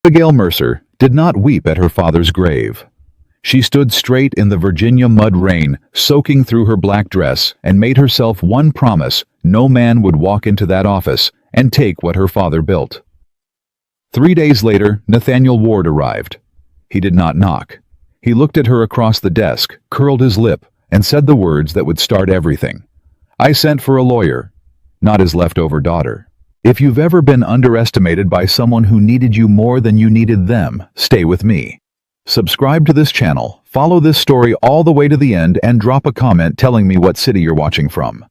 Abigail Mercer did not weep at her father's grave. She stood straight in the Virginia mud rain, soaking through her black dress, and made herself one promise: no man would walk into that office and take what her father built. 3 days later, Nathaniel Ward arrived. He did not knock. He looked at her across the desk, curled his lip, and said the words that would start everything. "I sent for a lawyer," not his leftover daughter. If you've ever been underestimated by someone who needed you more than you needed them, stay with me. Subscribe to this channel, follow this story all the way to the end, and drop a comment telling me what city you're watching from.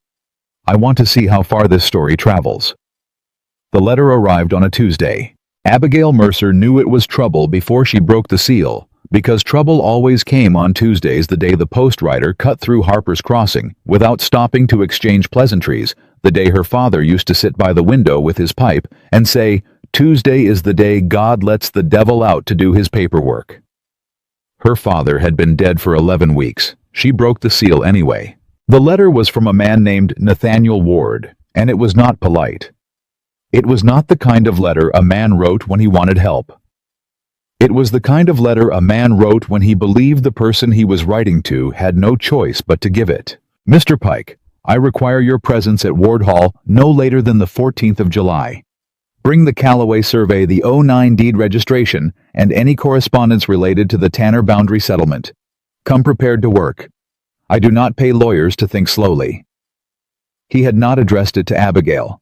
I want to see how far this story travels. The letter arrived on a Tuesday. Abigail Mercer knew it was trouble before she broke the seal, because trouble always came on Tuesdays, the day the postwriter cut through Harper's Crossing without stopping to exchange pleasantries, the day her father used to sit by the window with his pipe and say, "Tuesday is the day God lets the devil out to do his paperwork." Her father had been dead for 11 weeks. She broke the seal anyway. The letter was from a man named Nathaniel Ward, and it was not polite. It was not the kind of letter a man wrote when he wanted help. It was the kind of letter a man wrote when he believed the person he was writing to had no choice but to give it. "Mr. Pike, I require your presence at Ward Hall no later than the 14th of July. Bring the Callaway survey, the '09 deed registration, and any correspondence related to the Tanner boundary settlement. Come prepared to work. I do not pay lawyers to think slowly." He had not addressed it to Abigail.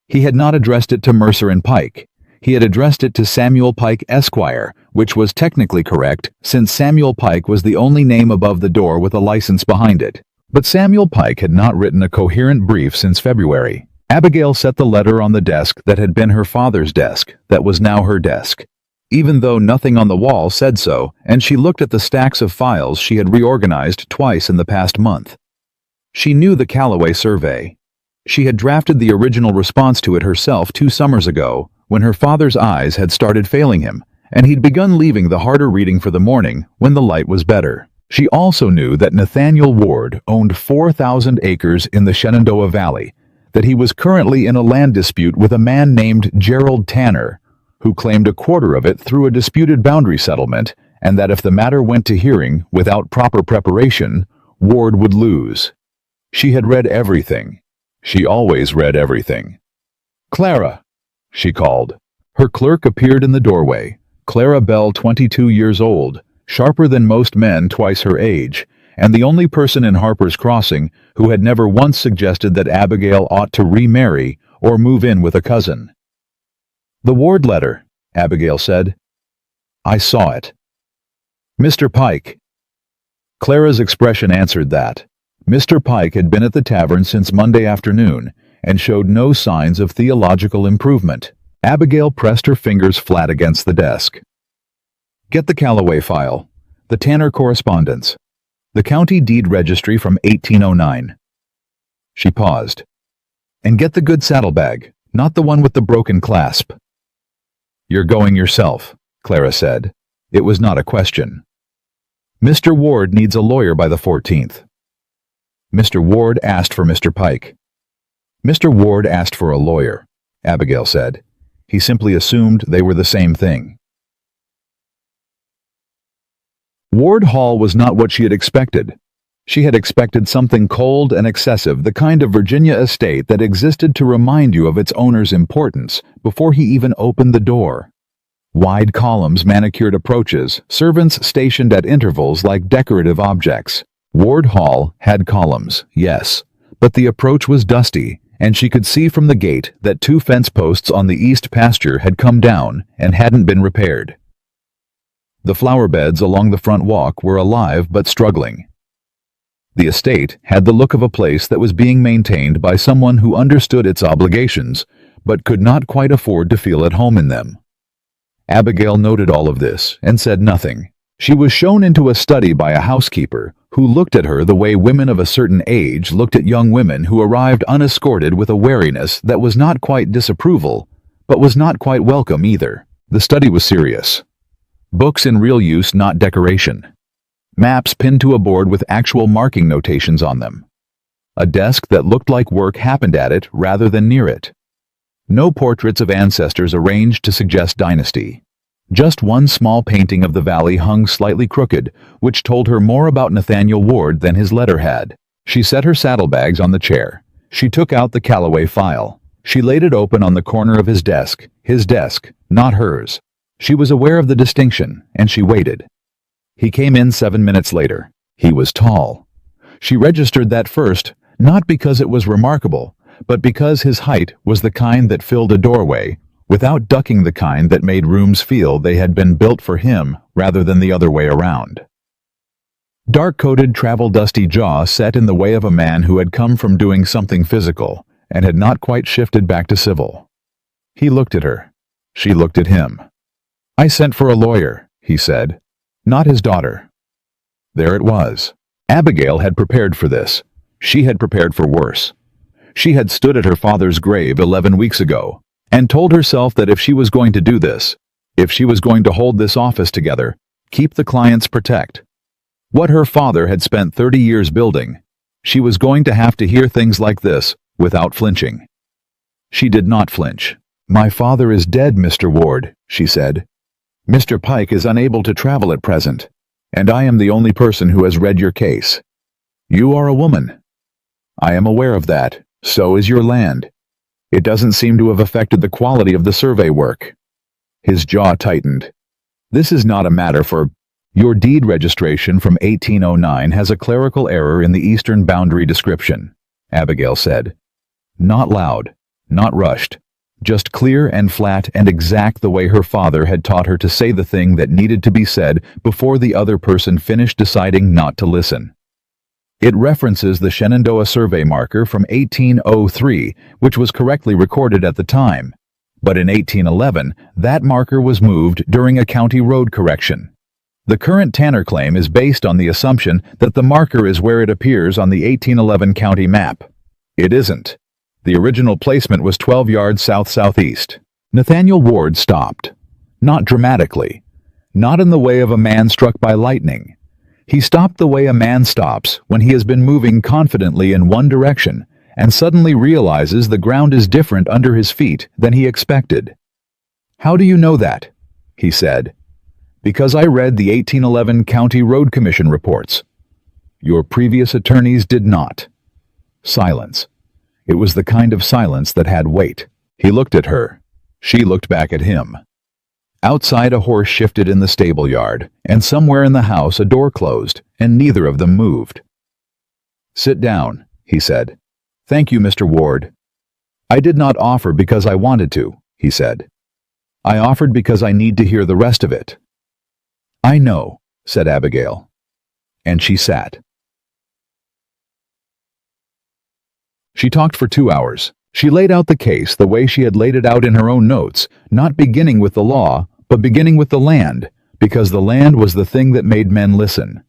He had not addressed it to Mercer and Pike. He had addressed it to Samuel Pike, Esquire, which was technically correct, since Samuel Pike was the only name above the door with a license behind it. But Samuel Pike had not written a coherent brief since February. Abigail set the letter on the desk that had been her father's desk, that was now her desk, even though nothing on the wall said so, and she looked at the stacks of files she had reorganized twice in the past month. She knew the Callaway survey. She had drafted the original response to it herself 2 summers ago, when her father's eyes had started failing him, and he'd begun leaving the harder reading for the morning when the light was better. She also knew that Nathaniel Ward owned 4,000 acres in the Shenandoah Valley, that he was currently in a land dispute with a man named Gerald Tanner, who claimed 1/4 of it through a disputed boundary settlement, and that if the matter went to hearing without proper preparation, Ward would lose. She had read everything. She always read everything. "Clara," she called. Her clerk appeared in the doorway. Clara Bell, 22 years old, sharper than most men twice her age, and the only person in Harper's Crossing who had never once suggested that Abigail ought to remarry or move in with a cousin. "The Ward letter," Abigail said. "I saw it." "Mr. Pike." Clara's expression answered that. Mr. Pike had been at the tavern since Monday afternoon and showed no signs of theological improvement. Abigail pressed her fingers flat against the desk. "Get the Callaway file, the Tanner correspondence, the county deed registry from 1809. She paused. "And get the good saddlebag, not the one with the broken clasp." "You're going yourself," Clara said. It was not a question. "Mr. Ward needs a lawyer by the 14th. Mr. Ward asked for Mr. Pike. "Mr. Ward asked for a lawyer," Abigail said. "He simply assumed they were the same thing." Ward Hall was not what she had expected. She had expected something cold and excessive, the kind of Virginia estate that existed to remind you of its owner's importance before he even opened the door. Wide columns, manicured approaches, servants stationed at intervals like decorative objects. Ward Hall had columns, yes, but the approach was dusty, and she could see from the gate that 2 fence posts on the east pasture had come down and hadn't been repaired. The flower beds along the front walk were alive but struggling. The estate had the look of a place that was being maintained by someone who understood its obligations, but could not quite afford to feel at home in them. Abigail noted all of this and said nothing. She was shown into a study by a housekeeper who looked at her the way women of a certain age looked at young women who arrived unescorted, with a wariness that was not quite disapproval, but was not quite welcome either. The study was serious. Books in real use, not decoration. Maps pinned to a board with actual marking notations on them. A desk that looked like work happened at it rather than near it. No portraits of ancestors arranged to suggest dynasty. Just one small painting of the valley hung slightly crooked, which told her more about Nathaniel Ward than his letter had. She set her saddlebags on the chair. She took out the Callaway file. She laid it open on the corner of his desk, not hers. She was aware of the distinction, and she waited. He came in 7 minutes later. He was tall. She registered that first, not because it was remarkable, but because his height was the kind that filled a doorway, without ducking the kind that made rooms feel they had been built for him rather than the other way around. Dark-coated, travel-dusty jaw set in the way of a man who had come from doing something physical and had not quite shifted back to civil. He looked at her. She looked at him. "I sent for a lawyer," he said. "Not his daughter." There it was. Abigail had prepared for this. She had prepared for worse. She had stood at her father's grave 11 weeks ago and told herself that if she was going to do this, if she was going to hold this office together, keep the clients protect. What her father had spent 30 years building, she was going to have to hear things like this without flinching. She did not flinch. "My father is dead, Mr. Ward," she said. "Mr. Pike is unable to travel at present, and I am the only person who has read your case. You are a woman. I am aware of that. So is your land. It doesn't seem to have affected the quality of the survey work." His jaw tightened. "This is not a matter for... Your deed registration from 1809 has a clerical error in the eastern boundary description," Abigail said. Not loud, not rushed, just clear and flat and exact the way her father had taught her to say the thing that needed to be said before the other person finished deciding not to listen. It references the Shenandoah survey marker from 1803, which was correctly recorded at the time. But in 1811, that marker was moved during a county road correction. The current Tanner claim is based on the assumption that the marker is where it appears on the 1811 county map. It isn't. The original placement was 12 yards south-southeast. Nathaniel Ward stopped. Not dramatically. Not in the way of a man struck by lightning. He stopped the way a man stops when he has been moving confidently in one direction and suddenly realizes the ground is different under his feet than he expected. "How do you know that?" he said. "Because I read the 1811 County Road Commission reports. Your previous attorneys did not." Silence. It was the kind of silence that had weight. He looked at her. She looked back at him. Outside, a horse shifted in the stable yard, and somewhere in the house a door closed, and neither of them moved. "Sit down," he said. "Thank you, Mr. Ward." "I did not offer because I wanted to," he said. "I offered because I need to hear the rest of it." "I know," said Abigail. And she sat. She talked for 2 hours. She laid out the case the way she had laid it out in her own notes, not beginning with the law, but beginning with the land, because the land was the thing that made men listen.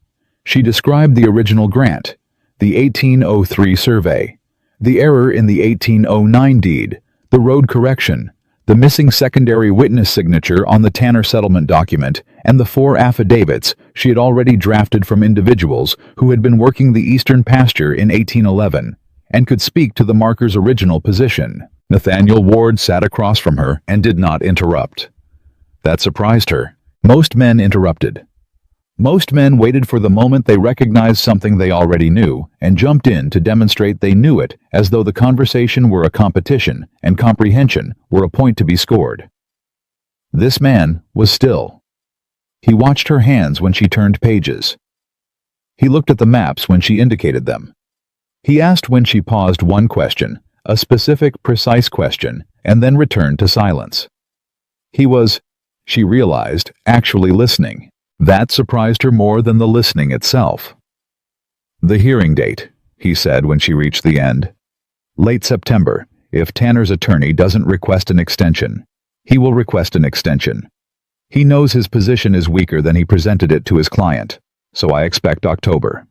She described the original grant, the 1803 survey, the error in the 1809 deed, the road correction, the missing secondary witness signature on the Tanner settlement document, and the 4 affidavits she had already drafted from individuals who had been working the eastern pasture in 1811 and could speak to the marker's original position. Nathaniel Ward sat across from her and did not interrupt. That surprised her. Most men interrupted. Most men waited for the moment they recognized something they already knew and jumped in to demonstrate they knew it, as though the conversation were a competition and comprehension were a point to be scored. This man was still. He watched her hands when she turned pages. He looked at the maps when she indicated them. He asked when she paused one question, a specific, precise question, and then returned to silence. He was, she realized, actually listening. That surprised her more than the listening itself. "The hearing date," he said when she reached the end. "Late September. If Tanner's attorney doesn't request an extension, he will request an extension. He knows his position is weaker than he presented it to his client, so I expect October.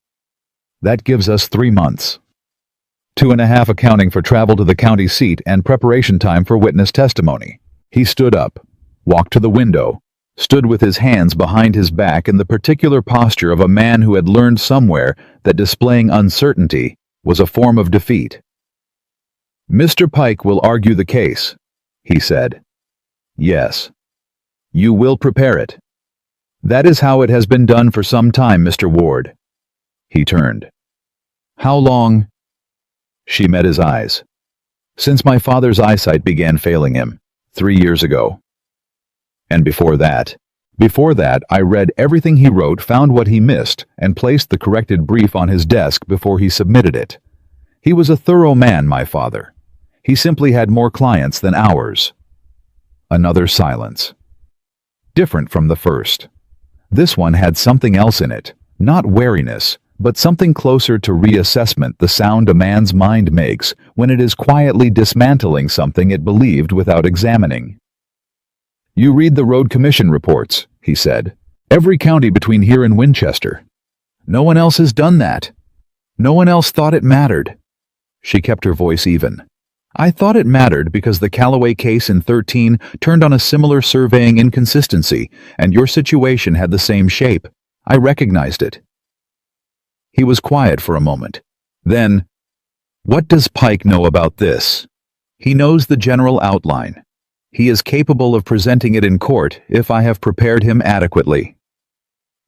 That gives us 3 months. 2.5 accounting for travel to the county seat and preparation time for witness testimony." He stood up, walked to the window, stood with his hands behind his back in the particular posture of a man who had learned somewhere that displaying uncertainty was a form of defeat. "Mr. Pike will argue the case," he said. "Yes." You will prepare it. That is how it has been done for some time, Mr. Ward. He turned. How long? She met his eyes. Since my father's eyesight began failing him, 3 years ago. And before that, I read everything he wrote, found what he missed, and placed the corrected brief on his desk before he submitted it. He was a thorough man, my father. He simply had more clients than ours. Another silence. Different from the first. This one had something else in it, not wariness, but something closer to reassessment, the sound a man's mind makes when it is quietly dismantling something it believed without examining. You read the road commission reports, he said. Every county between here and Winchester. No one else has done that. No one else thought it mattered. She kept her voice even. I thought it mattered because the Callaway case in 13 turned on a similar surveying inconsistency, and your situation had the same shape. I recognized it. He was quiet for a moment. Then, what does Pike know about this? He knows the general outline. He is capable of presenting it in court if I have prepared him adequately.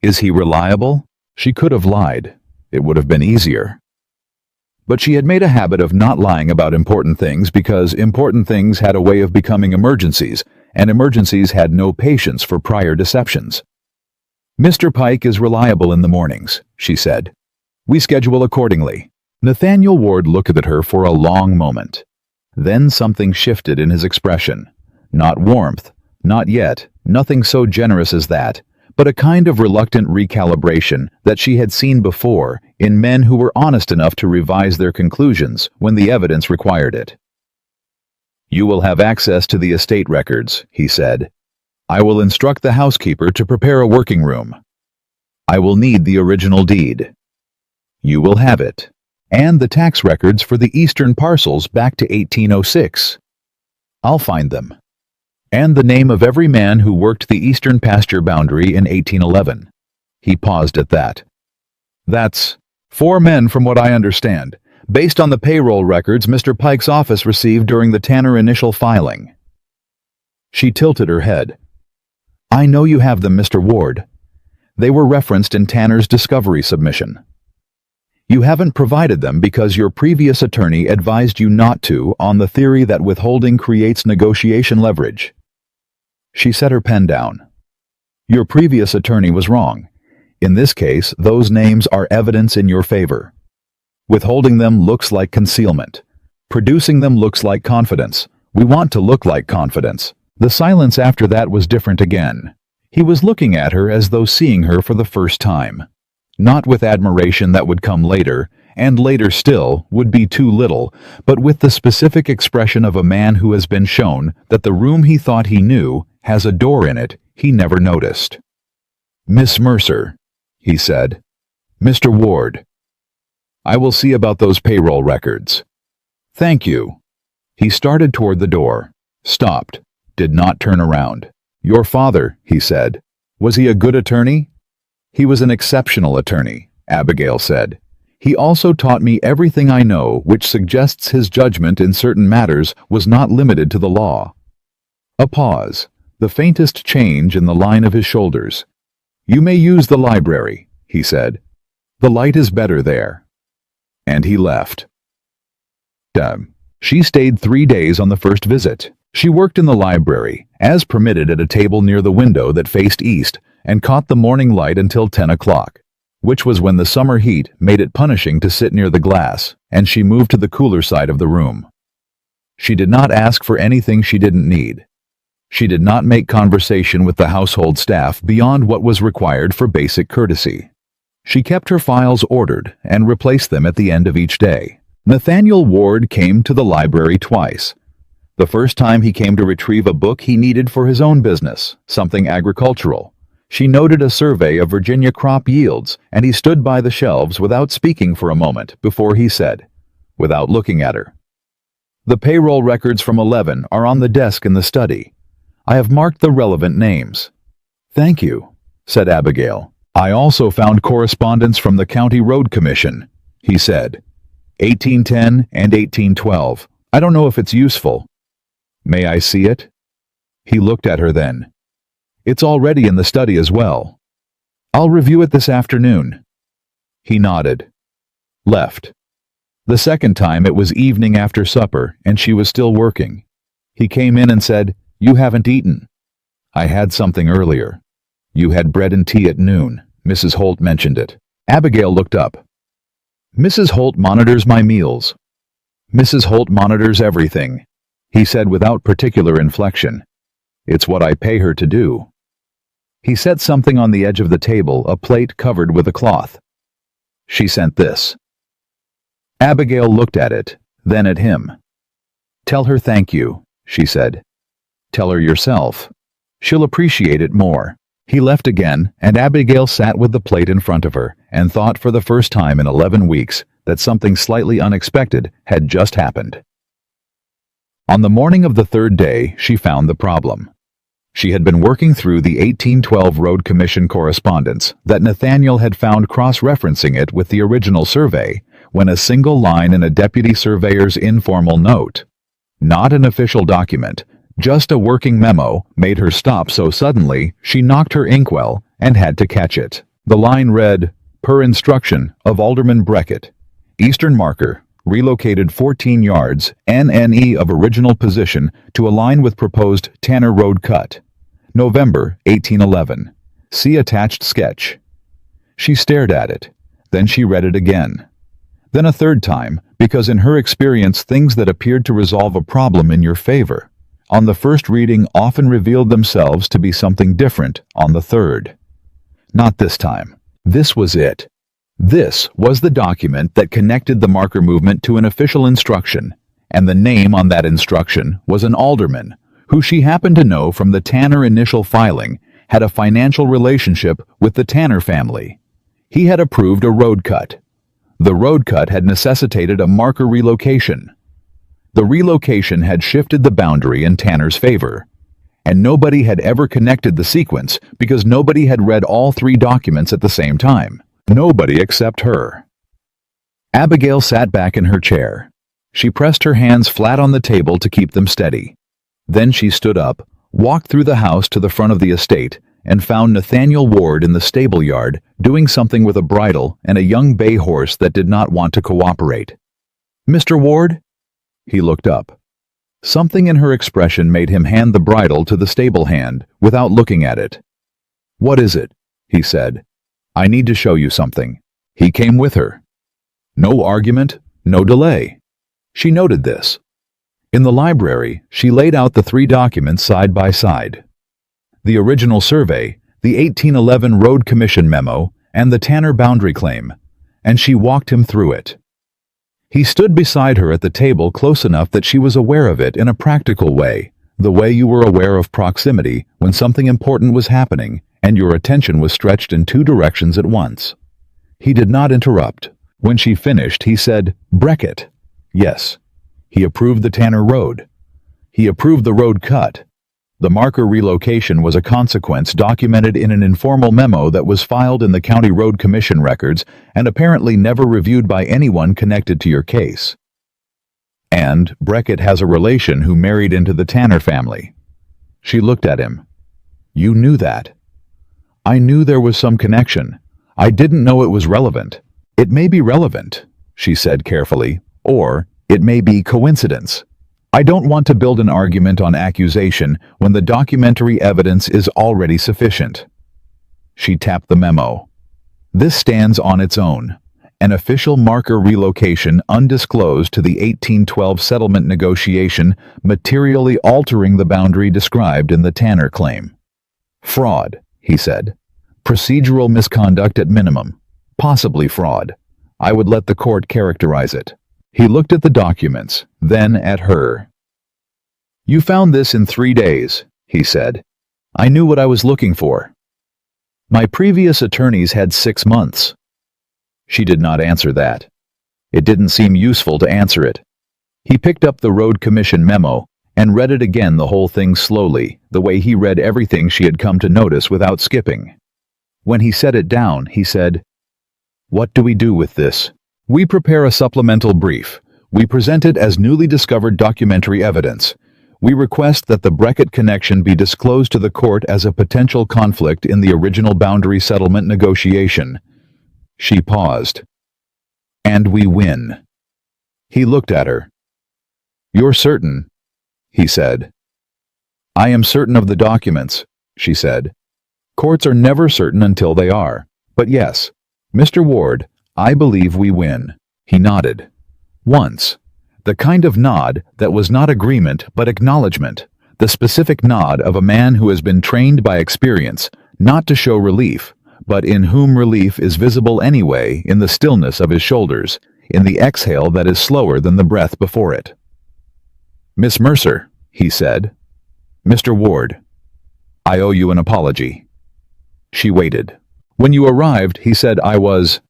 Is he reliable? She could have lied. It would have been easier. But she had made a habit of not lying about important things because important things had a way of becoming emergencies, and emergencies had no patience for prior deceptions. Mr. Pike is reliable in the mornings, she said. We schedule accordingly. Nathaniel Ward looked at her for a long moment. Then something shifted in his expression. Not warmth, not yet, nothing so generous as that, but a kind of reluctant recalibration that she had seen before in men who were honest enough to revise their conclusions when the evidence required it. You will have access to the estate records, he said. I will instruct the housekeeper to prepare a working room. I will need the original deed. You will have it, and the tax records for the eastern parcels back to 1806. I'll find them. And the name of every man who worked the eastern pasture boundary in 1811. He paused at that. That's 4 men from what I understand, based on the payroll records Mr. Pike's office received during the Tanner initial filing. She tilted her head. I know you have them, Mr. Ward. They were referenced in Tanner's discovery submission. You haven't provided them because your previous attorney advised you not to on the theory that withholding creates negotiation leverage. She set her pen down. Your previous attorney was wrong. In this case, those names are evidence in your favor. Withholding them looks like concealment. Producing them looks like confidence. We want to look like confidence. The silence after that was different again. He was looking at her as though seeing her for the first time. Not with admiration that would come later, and later still would be too little, but with the specific expression of a man who has been shown that the room he thought he knew has a door in it he never noticed. Miss Mercer, he said. Mr. Ward. I will see about those payroll records. Thank you. He started toward the door, stopped, did not turn around. Your father, he said. Was he a good attorney? He was an exceptional attorney, Abigail said. He also taught me everything I know, which suggests his judgment in certain matters was not limited to the law. A pause, the faintest change in the line of his shoulders. You may use the library, he said. The light is better there. And he left. She stayed 3 days on the first visit. She worked in the library, as permitted at a table near the window that faced east, and caught the morning light until 10 o'clock, which was when the summer heat made it punishing to sit near the glass, and she moved to the cooler side of the room. She did not ask for anything she didn't need. She did not make conversation with the household staff beyond what was required for basic courtesy. She kept her files ordered and replaced them at the end of each day. Nathaniel Ward came to the library twice. The first time he came to retrieve a book he needed for his own business, something agricultural. She noted a survey of Virginia crop yields, and he stood by the shelves without speaking for a moment before he said, without looking at her, The payroll records from 11 are on the desk in the study. I have marked the relevant names. Thank you, said Abigail. I also found correspondence from the County Road Commission, he said. 1810 and 1812. I don't know if it's useful. May I see it? He looked at her then. It's already in the study as well. I'll review it this afternoon. He nodded. Left. The second time it was evening after supper, and she was still working. He came in and said, "You haven't eaten." "I had something earlier." "You had bread and tea at noon." Mrs. Holt mentioned it. Abigail looked up. "Mrs. Holt monitors my meals." "Mrs. Holt monitors everything," he said without particular inflection. "It's what I pay her to do." He set something on the edge of the table, a plate covered with a cloth. "She sent this." Abigail looked at it, then at him. "Tell her thank you," she said. "Tell her yourself. She'll appreciate it more." He left again, and Abigail sat with the plate in front of her and thought for the first time in 11 weeks that something slightly unexpected had just happened. On the morning of the third day, she found the problem. She had been working through the 1812 Road Commission correspondence that Nathaniel had found cross-referencing it with the original survey when a single line in a deputy surveyor's informal note, not an official document, just a working memo, made her stop so suddenly she knocked her inkwell and had to catch it. The line read, "Per instruction of Alderman Breckett, Eastern marker, relocated 14 yards, NNE of original position to align with proposed Tanner Road cut. November 1811. See attached sketch." She stared at it. Then she read it again. Then a third time, because in her experience things that appeared to resolve a problem in your favor on the first reading often revealed themselves to be something different on the third. Not this time. This was it. This was the document that connected the marker movement to an official instruction, and the name on that instruction was an alderman, who she happened to know from the Tanner initial filing had a financial relationship with the Tanner family. He had approved a road cut. The road cut had necessitated a marker relocation. The relocation had shifted the boundary in Tanner's favor, and nobody had ever connected the sequence because nobody had read all three documents at the same time. Nobody except her. Abigail sat back in her chair. She pressed her hands flat on the table to keep them steady. Then she stood up, walked through the house to the front of the estate, and found Nathaniel Ward in the stable yard doing something with a bridle and a young bay horse that did not want to cooperate. "Mr. Ward?" He looked up. Something in her expression made him hand the bridle to the stable hand without looking at it. "What is it?" he said. "I need to show you something." He came with her. No argument, no delay. She noted this. In the library, she laid out the three documents side by side. The original survey, the 1811 Road Commission memo, and the Tanner boundary claim, and she walked him through it. He stood beside her at the table close enough that she was aware of it in a practical way, the way you were aware of proximity when something important was happening and your attention was stretched in two directions at once. He did not interrupt. When she finished, he said, "Breckett." Yes. He approved the Tanner Road. He approved the road cut. The marker relocation was a consequence documented in an informal memo that was filed in the County Road Commission records and apparently never reviewed by anyone connected to your case. And Breckett has a relation who married into the Tanner family. She looked at him. "You knew that." "I knew there was some connection. I didn't know it was relevant." "It may be relevant," she said carefully, "or it may be coincidence. I don't want to build an argument on accusation when the documentary evidence is already sufficient." She tapped the memo. "This stands on its own. An official marker relocation undisclosed to the 1812 settlement negotiation materially altering the boundary described in the Tanner claim." "Fraud," he said. "Procedural misconduct at minimum. Possibly fraud. I would let the court characterize it." He looked at the documents, then at her. "You found this in 3 days," he said. "I knew what I was looking for. My previous attorneys had 6 months." She did not answer that. It didn't seem useful to answer it. He picked up the Road Commission memo and read it again, the whole thing slowly, the way he read everything she had come to notice without skipping. When he set it down, he said, "What do we do with this? We prepare a supplemental brief. We present it as newly discovered documentary evidence. We request that the Beckett connection be disclosed to the court as a potential conflict in the original boundary settlement negotiation. She paused. And we win. He looked at her. You're certain, he said. I am certain of the documents, she said. Courts are never certain until they are. But yes, Mr. Ward, I believe we win. He nodded. Once. The kind of nod that was not agreement but acknowledgement, the specific nod of a man who has been trained by experience, not to show relief, but in whom relief is visible anyway in the stillness of his shoulders, in the exhale that is slower than the breath before it. Miss Mercer, he said. Mr. Ward, I owe you an apology. She waited. When you arrived, he said I was...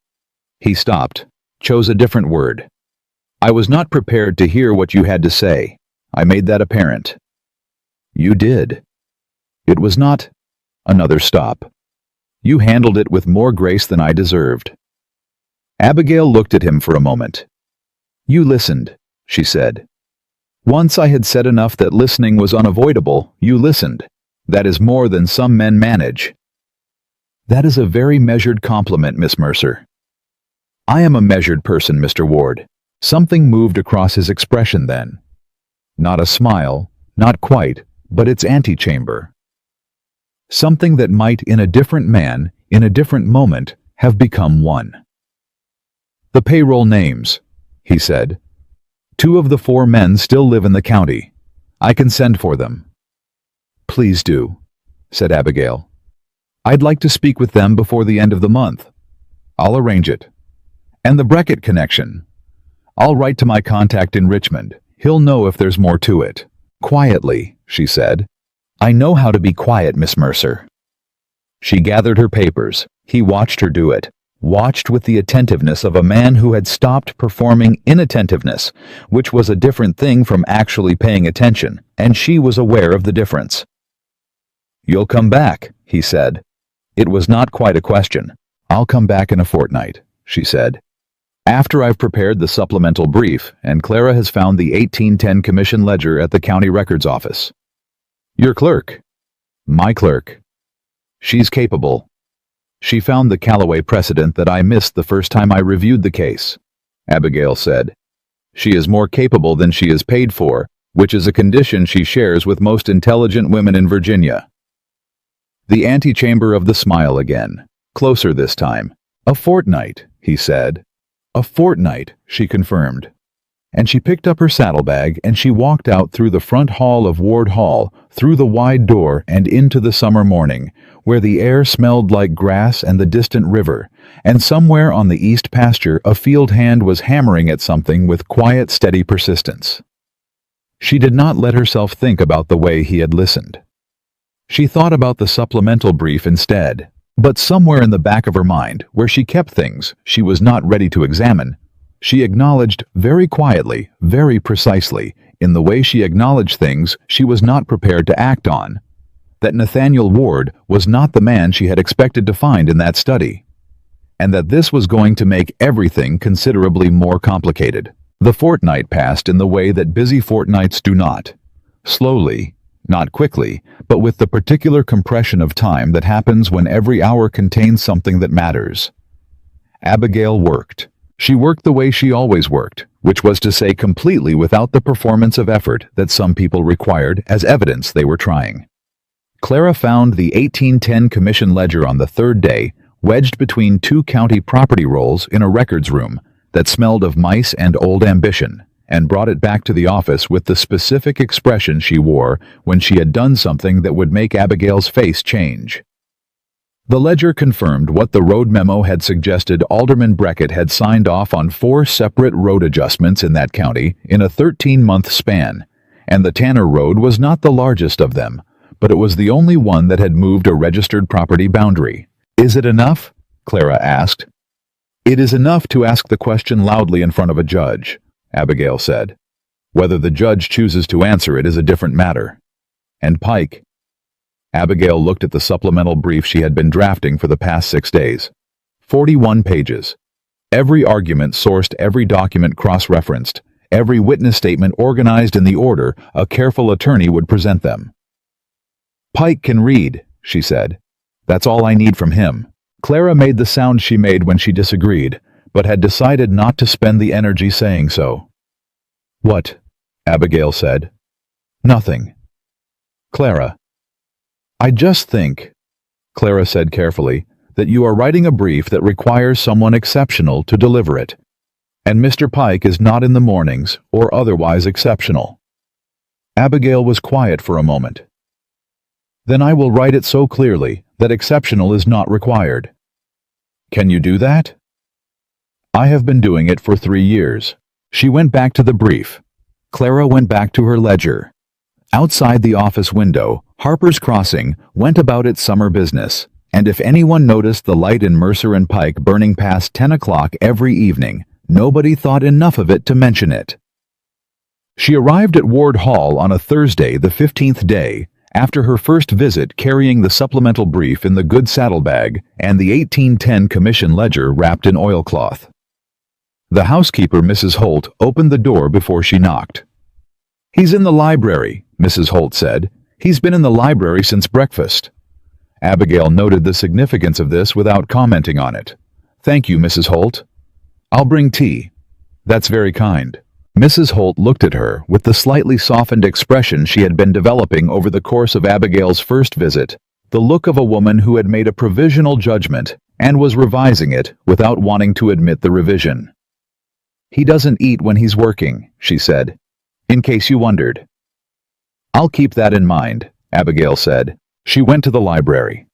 He stopped, chose a different word. I was not prepared to hear what you had to say. I made that apparent. You did. It was not... Another stop. You handled it with more grace than I deserved. Abigail looked at him for a moment. You listened, she said. Once I had said enough that listening was unavoidable, you listened. That is more than some men manage. That is a very measured compliment, Miss Mercer. I am a measured person, Mr. Ward. Something moved across his expression then. Not a smile, not quite, but its antechamber. Something that might, in a different man, in a different moment, have become one. The payroll names, he said. 2 of the 4 men still live in the county. I can send for them. Please do, said Abigail. I'd like to speak with them before the end of the month. I'll arrange it. And the Beckett connection. I'll write to my contact in Richmond. He'll know if there's more to it. Quietly, she said. I know how to be quiet, Miss Mercer. She gathered her papers. He watched her do it. Watched with the attentiveness of a man who had stopped performing inattentiveness, which was a different thing from actually paying attention, and she was aware of the difference. You'll come back, he said. It was not quite a question. I'll come back in a fortnight, she said. After I've prepared the supplemental brief, and Clara has found the 1810 commission ledger at the county records office. Your clerk. My clerk. She's capable. She found the Callaway precedent that I missed the first time I reviewed the case, Abigail said. She is more capable than she is paid for, which is a condition she shares with most intelligent women in Virginia. The antechamber of the smile again, closer this time. A fortnight, he said. A fortnight, she confirmed. And she picked up her saddlebag and she walked out through the front hall of Ward Hall, through the wide door and into the summer morning, where the air smelled like grass and the distant river, and somewhere on the east pasture a field hand was hammering at something with quiet, steady persistence. She did not let herself think about the way he had listened. She thought about the supplemental brief instead, but somewhere in the back of her mind, where she kept things she was not ready to examine, she acknowledged very quietly, very precisely, in the way she acknowledged things she was not prepared to act on, that Nathaniel Ward was not the man she had expected to find in that study, and that this was going to make everything considerably more complicated. The fortnight passed in the way that busy fortnights do not. Slowly, not quickly, but with the particular compression of time that happens when every hour contains something that matters. Abigail worked. She worked the way she always worked, which was to say completely without the performance of effort that some people required as evidence they were trying. Clara found the 1810 commission ledger on the 3rd day, wedged between 2 county property rolls in a records room that smelled of mice and old ambition, and brought it back to the office with the specific expression she wore when she had done something that would make Abigail's face change. The ledger confirmed what the road memo had suggested. Alderman Beckett had signed off on 4 separate road adjustments in that county in a 13-month span, and the Tanner Road was not the largest of them, but it was the only one that had moved a registered property boundary. Is it enough? Clara asked. It is enough to ask the question loudly in front of a judge, Abigail said. Whether the judge chooses to answer it is a different matter. And Pike. Abigail looked at the supplemental brief she had been drafting for the past 6 days. 41 pages. Every argument sourced, every document cross-referenced, every witness statement organized in the order a careful attorney would present them. "Pike can read," she said. "That's all I need from him." Clara made the sound she made when she disagreed, but had decided not to spend the energy saying so. "What?" Abigail said. "Nothing." "Clara." "I just think," Clara said carefully, "that you are writing a brief that requires someone exceptional to deliver it. And Mr. Pike is not in the mornings or otherwise exceptional." Abigail was quiet for a moment. "Then I will write it so clearly that exceptional is not required." "Can you do that?" "I have been doing it for 3 years." She went back to the brief. Clara went back to her ledger. Outside the office window, Harper's Crossing went about its summer business, and if anyone noticed the light in Mercer and Pike burning past 10 o'clock every evening, nobody thought enough of it to mention it. She arrived at Ward Hall on a Thursday, the 15th day, after her first visit, carrying the supplemental brief in the good saddlebag and the 1810 commission ledger wrapped in oilcloth. The housekeeper, Mrs. Holt, opened the door before she knocked. "He's in the library," Mrs. Holt said. "He's been in the library since breakfast." Abigail noted the significance of this without commenting on it. "Thank you, Mrs. Holt. I'll bring tea." "That's very kind." Mrs. Holt looked at her with the slightly softened expression she had been developing over the course of Abigail's first visit, the look of a woman who had made a provisional judgment and was revising it without wanting to admit the revision. "He doesn't eat when he's working," she said, "in case you wondered." "I'll keep that in mind," Abigail said. She went to the library.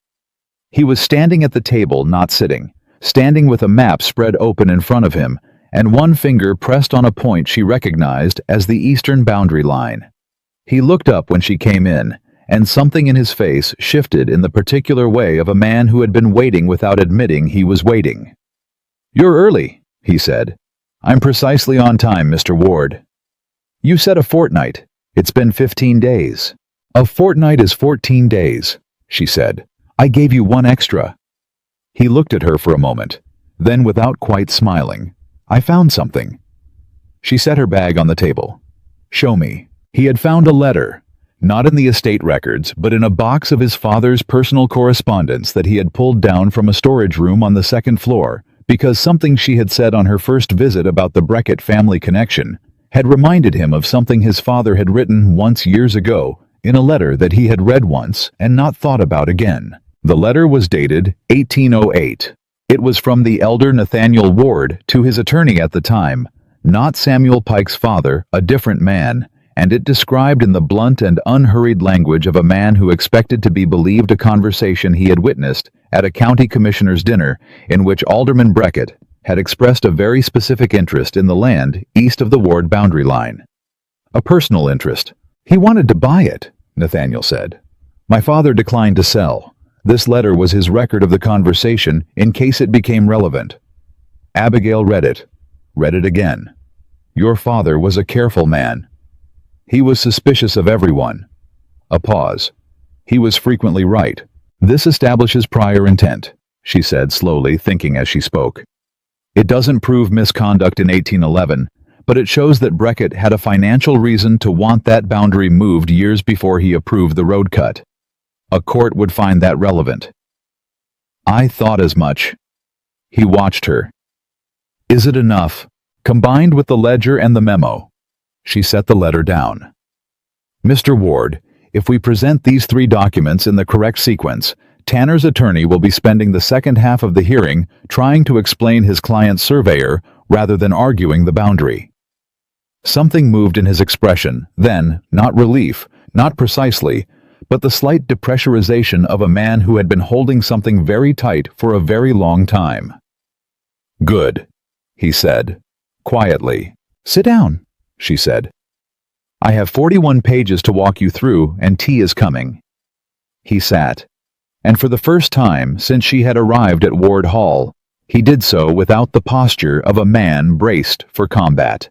He was standing at the table, not sitting, standing with a map spread open in front of him, and one finger pressed on a point she recognized as the eastern boundary line. He looked up when she came in, and something in his face shifted in the particular way of a man who had been waiting without admitting he was waiting. "You're early," he said. "I'm precisely on time, Mr. Ward." "You said a fortnight. It's been 15 days. "A fortnight is 14 days, she said. "I gave you 1 extra." He looked at her for a moment, then without quite smiling, "I found something." She set her bag on the table. "Show me." He had found a letter, not in the estate records, but in a box of his father's personal correspondence that he had pulled down from a storage room on the 2nd floor, because something she had said on her first visit about the Beckett family connection had reminded him of something his father had written once years ago in a letter that he had read once and not thought about again. The letter was dated 1808. It was from the elder Nathaniel Ward to his attorney at the time, not Samuel Pike's father, a different man, and it described in the blunt and unhurried language of a man who expected to be believed a conversation he had witnessed at a county commissioner's dinner in which Alderman Beckett had expressed a very specific interest in the land east of the Ward boundary line. A personal interest. "He wanted to buy it," Nathaniel said. "My father declined to sell." This letter was his record of the conversation in case it became relevant. Abigail read it again. "Your father was a careful man. He was suspicious of everyone." A pause. "He was frequently right. This establishes prior intent," she said slowly, thinking as she spoke. "It doesn't prove misconduct in 1811, but it shows that Beckett had a financial reason to want that boundary moved years before he approved the road cut. A court would find that relevant." "I thought as much." He watched her. "Is it enough, combined with the ledger and the memo?" She set the letter down. "Mr. Ward, if we present these 3 documents in the correct sequence, Tanner's attorney will be spending the second half of the hearing trying to explain his client's surveyor rather than arguing the boundary." Something moved in his expression, then, not relief, not precisely, but the slight depressurization of a man who had been holding something very tight for a very long time. "Good," he said, quietly. "Sit down," she said. "I have 41 pages to walk you through, and tea is coming." He sat, and for the first time since she had arrived at Ward Hall, he did so without the posture of a man braced for combat.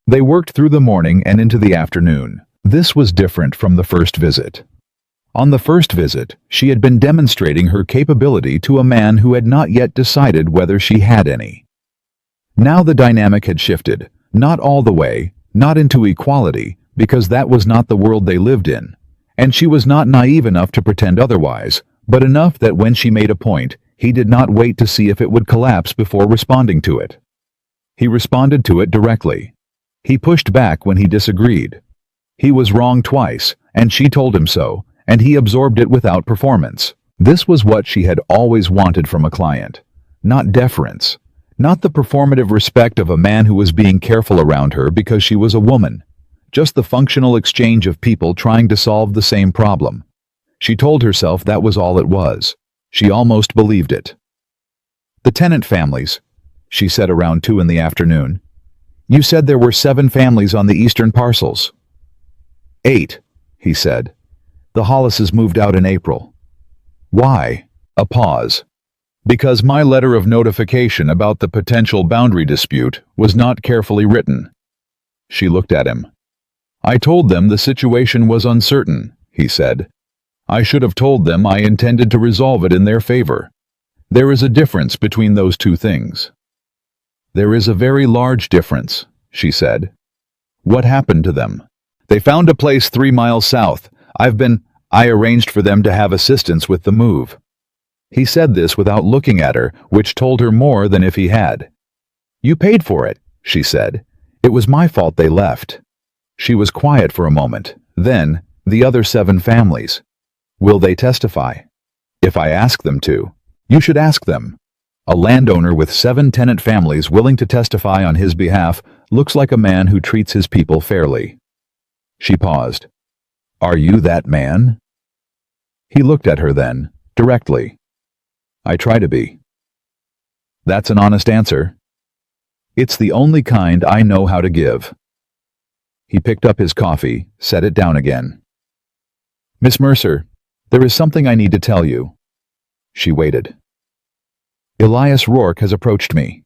They worked through the morning and into the afternoon. This was different from the first visit. On the first visit, she had been demonstrating her capability to a man who had not yet decided whether she had any. Now the dynamic had shifted, not all the way, not into equality, because that was not the world they lived in. And she was not naive enough to pretend otherwise, but enough that when she made a point, he did not wait to see if it would collapse before responding to it. He responded to it directly. He pushed back when he disagreed. He was wrong twice, and she told him so, and he absorbed it without performance. This was what she had always wanted from a client. Not deference. Not the performative respect of a man who was being careful around her because she was a woman. Just the functional exchange of people trying to solve the same problem. She told herself that was all it was. She almost believed it. "The tenant families," she said around 2 in the afternoon. "You said there were 7 families on the eastern parcels." 8, he said. "The Hollises moved out in April." "Why?" A pause. "Because my letter of notification about the potential boundary dispute was not carefully written." She looked at him. "I told them the situation was uncertain," he said. "I should have told them I intended to resolve it in their favor. There is a difference between those two things." "There is a very large difference," she said. "What happened to them?" "They found a place 3 miles south. I arranged for them to have assistance with the move." He said this without looking at her, which told her more than if he had. "You paid for it," she said. "It was my fault they left." She was quiet for a moment. Then, "The other 7 families. Will they testify?" "If I ask them to." "You should ask them." A landowner with 7 tenant families willing to testify on his behalf looks like a man who treats his people fairly. She paused. "Are you that man?" He looked at her then, directly. "I try to be." "That's an honest answer." "It's the only kind I know how to give." He picked up his coffee, set it down again. "Miss Mercer, there is something I need to tell you." She waited. "Elias Rourke has approached me."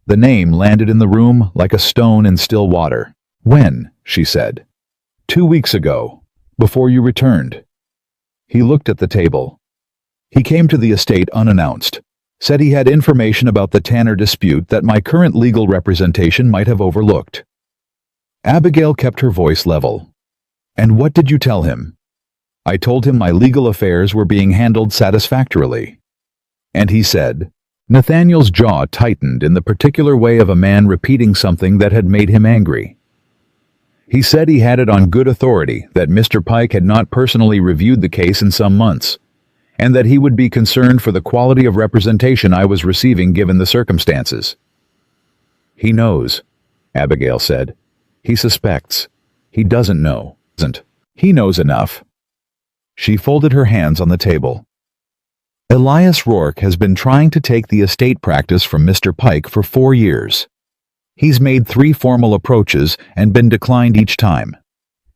The name landed in the room like a stone in still water. "When?" she said. 2 weeks ago, before you returned." He looked at the table. "He came to the estate unannounced, said he had information about the Tanner dispute that my current legal representation might have overlooked." Abigail kept her voice level. "And what did you tell him?" "I told him my legal affairs were being handled satisfactorily." "And he said?" Nathaniel's jaw tightened in the particular way of a man repeating something that had made him angry. "He said he had it on good authority that Mr. Pike had not personally reviewed the case in some months, and that he would be concerned for the quality of representation I was receiving given the circumstances." "He knows," Abigail said. "He suspects. He doesn't know. He knows enough." She folded her hands on the table. "Elias Rourke has been trying to take the estate practice from Mr. Pike for 4 years. He's made 3 formal approaches and been declined each time.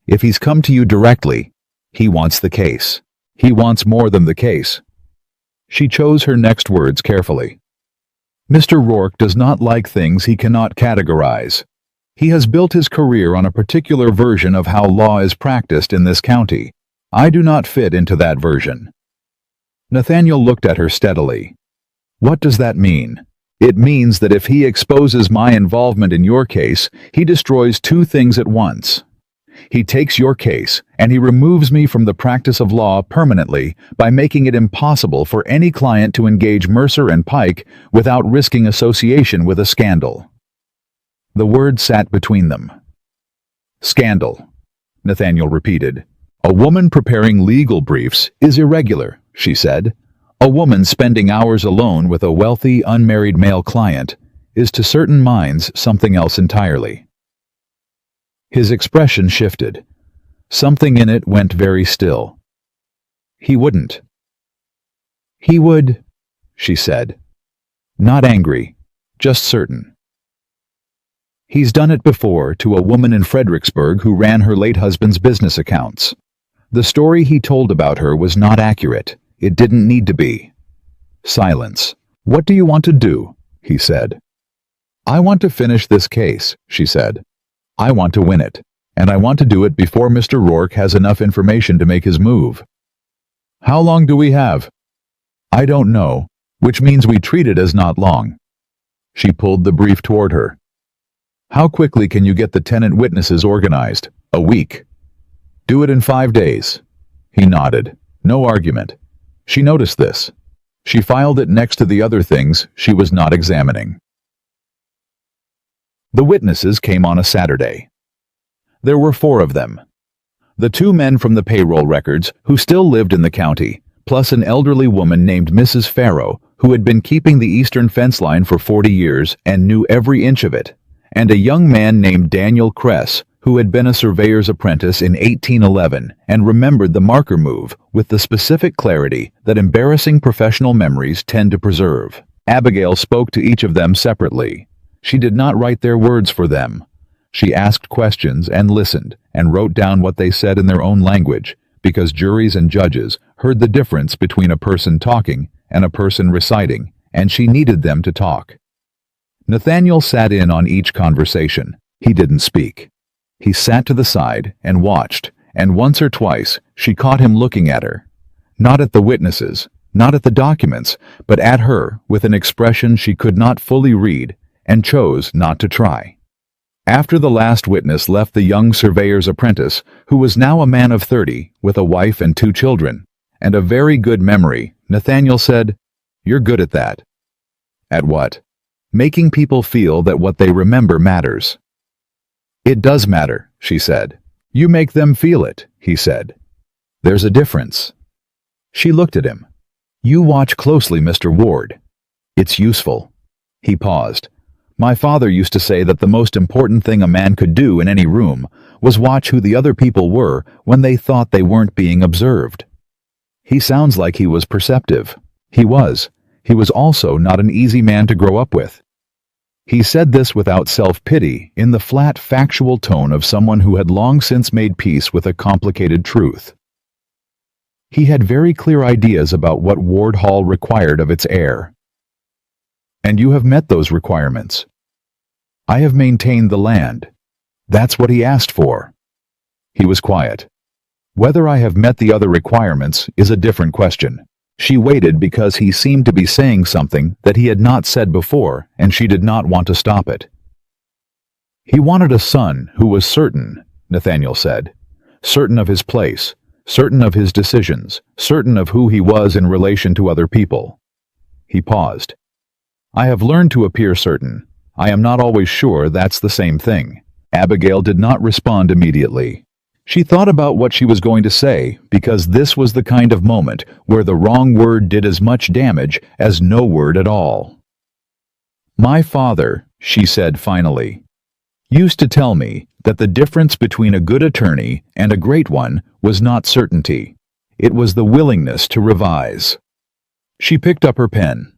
If he's come to you directly, he wants the case. He wants more than the case." She chose her next words carefully. "Mr. Rourke does not like things he cannot categorize. He has built his career on a particular version of how law is practiced in this county. I do not fit into that version." Nathaniel looked at her steadily. "What does that mean?" "It means that if he exposes my involvement in your case, he destroys 2 things at once. He takes your case, and he removes me from the practice of law permanently by making it impossible for any client to engage Mercer and Pike without risking association with a scandal." The word sat between them. "Scandal," Nathaniel repeated. "A woman preparing legal briefs is irregular," she said. "A woman spending hours alone with a wealthy, unmarried male client is to certain minds something else entirely." His expression shifted. Something in it went very still. "He wouldn't." "He would," she said. Not angry, just certain. "He's done it before to a woman in Fredericksburg who ran her late husband's business accounts. The story he told about her was not accurate. It didn't need to be." Silence. "What do you want to do?" he said. "I want to finish this case," she said. "I want to win it, and I want to do it before Mr. Rourke has enough information to make his move." "How long do we have?" "I don't know, which means we treat it as not long." She pulled the brief toward her. "How quickly can you get the tenant witnesses organized?" "A week." "Do it in 5 days." He nodded. No argument. She noticed this. She filed it next to the other things she was not examining. The witnesses came on a Saturday. There were 4 of them. The 2 men from the payroll records who still lived in the county, plus an elderly woman named Mrs. Farrow, who had been keeping the eastern fence line for 40 years and knew every inch of it, and a young man named Daniel Kress, who had been a surveyor's apprentice in 1811 and remembered the marker move with the specific clarity that embarrassing professional memories tend to preserve. Abigail spoke to each of them separately. She did not write their words for them. She asked questions and listened and wrote down what they said in their own language, because juries and judges heard the difference between a person talking and a person reciting, and she needed them to talk. Nathaniel sat in on each conversation. He didn't speak. He sat to the side and watched, and once or twice she caught him looking at her. Not at the witnesses, not at the documents, but at her with an expression she could not fully read and chose not to try. After the last witness left the young surveyor's apprentice, who was now a man of 30 with a wife and 2 children, and a very good memory, Nathaniel said, "You're good at that." "At what?" "Making people feel that what they remember matters." "It does matter," she said. "You make them feel it," he said. "There's a difference." She looked at him. "You watch closely, Mr. Ward. It's useful." He paused. "My father used to say that the most important thing a man could do in any room was watch who the other people were when they thought they weren't being observed." He sounds like he was perceptive. He was. He was also not an easy man to grow up with. He said this without self-pity, in the flat, factual tone of someone who had long since made peace with a complicated truth. He had very clear ideas about what Ward Hall required of its heir. "And you have met those requirements." "I have maintained the land." That's what he asked for. He was quiet. "Whether I have met the other requirements is a different question." She waited because he seemed to be saying something that he had not said before, and she did not want to stop it. "He wanted a son who was certain," Nathaniel said. "Certain of his place, certain of his decisions, certain of who he was in relation to other people." He paused. "I have learned to appear certain. I am not always sure that's the same thing." Abigail did not respond immediately. She thought about what she was going to say, because this was the kind of moment where the wrong word did as much damage as no word at all. "My father," she said finally, "used to tell me that the difference between a good attorney and a great one was not certainty. It was the willingness to revise." She picked up her pen.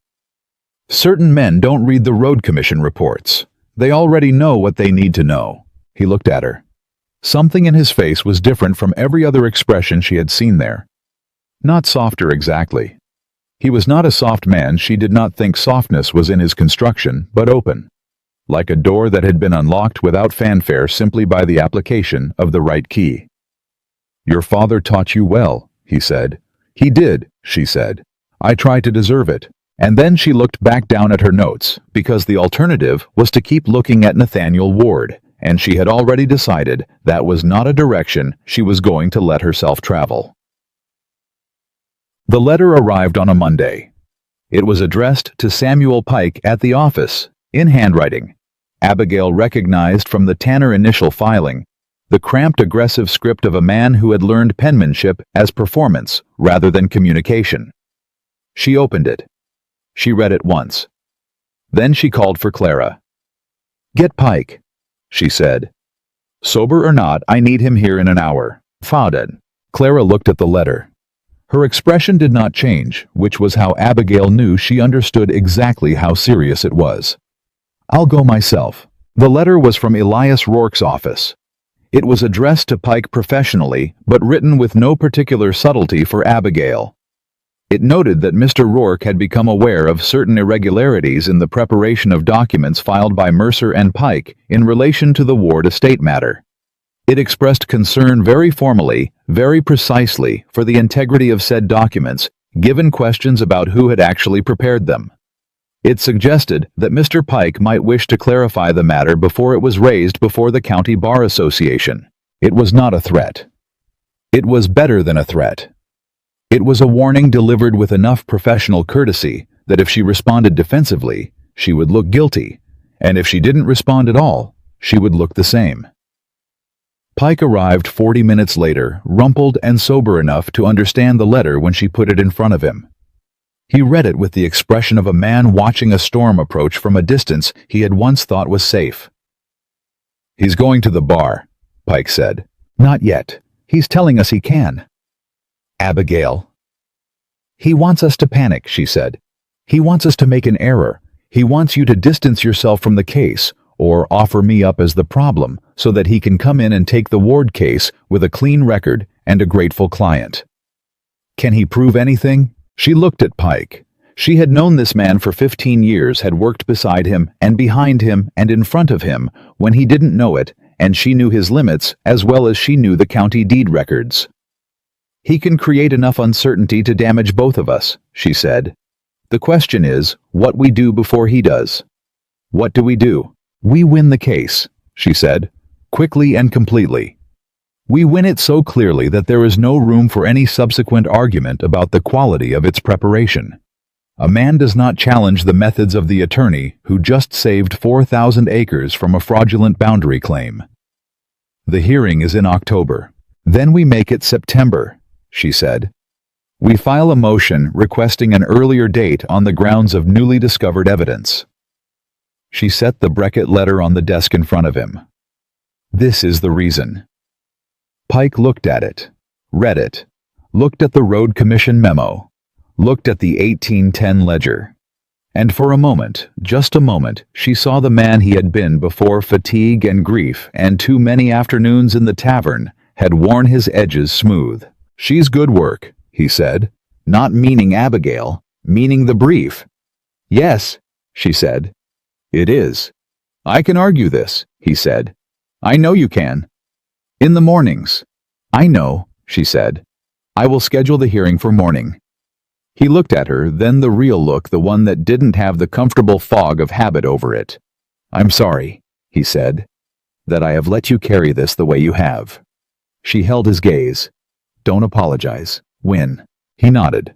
"Certain men don't read the road commission reports. They already know what they need to know." He looked at her. Something in his face was different from every other expression she had seen there. Not softer exactly. He was not a soft man. She did not think softness was in his construction, but open. Like a door that had been unlocked without fanfare simply by the application of the right key. "Your father taught you well," he said. "He did," she said. "I try to deserve it." And then she looked back down at her notes, because the alternative was to keep looking at Nathaniel Ward, and she had already decided that was not a direction she was going to let herself travel. The letter arrived on a Monday. It was addressed to Samuel Pike at the office, in handwriting. Abigail recognized from the Tanner initial filing the cramped, aggressive script of a man who had learned penmanship as performance rather than communication. She opened it. She read it once. Then she called for Clara. "Get Pike," she said. "Sober or not, I need him here in an hour." Faden. Clara looked at the letter. Her expression did not change, which was how Abigail knew she understood exactly how serious it was. "I'll go myself." The letter was from Elias Rourke's office. It was addressed to Pike professionally, but written with no particular subtlety for Abigail. It noted that Mr. Rourke had become aware of certain irregularities in the preparation of documents filed by Mercer and Pike in relation to the Ward estate matter. It expressed concern very formally, very precisely, for the integrity of said documents, given questions about who had actually prepared them. It suggested that Mr. Pike might wish to clarify the matter before it was raised before the County Bar Association. It was not a threat. It was better than a threat. It was a warning delivered with enough professional courtesy that if she responded defensively, she would look guilty, and if she didn't respond at all, she would look the same. Pike arrived 40 minutes later, rumpled and sober enough to understand the letter when she put it in front of him. He read it with the expression of a man watching a storm approach from a distance he had once thought was safe. "He's going to the bar," Pike said. "Not yet. He's telling us he can." "Abigail." "He wants us to panic," she said. "He wants us to make an error. He wants you to distance yourself from the case, or offer me up as the problem, so that he can come in and take the Ward case with a clean record and a grateful client." "Can he prove anything?" She looked at Pike. She had known this man for 15 years, had worked beside him and behind him and in front of him when he didn't know it, and she knew his limits as well as she knew the county deed records. "He can create enough uncertainty to damage both of us," she said. "The question is, what we do before he does." "What do we do?" "We win the case," she said, quickly and completely. "We win it so clearly that there is no room for any subsequent argument about the quality of its preparation. A man does not challenge the methods of the attorney who just saved 4,000 acres from a fraudulent boundary claim." "The hearing is in October. Then we make it September," she said. "We file a motion requesting an earlier date on the grounds of newly discovered evidence." She set the Breckett letter on the desk in front of him. "This is the reason." Pike looked at it, read it, looked at the Road Commission memo, looked at the 1810 ledger. And for a moment, just a moment, she saw the man he had been before fatigue and grief and too many afternoons in the tavern had worn his edges smooth. "She's good work," he said, not meaning Abigail, meaning the brief. "Yes," she said. "It is." "I can argue this," he said. "I know you can." "In the mornings." "I know," she said. "I will schedule the hearing for morning." He looked at her, then the real look, the one that didn't have the comfortable fog of habit over it. "I'm sorry," he said, "that I have let you carry this the way you have." She held his gaze. "Don't apologize. Win." He nodded.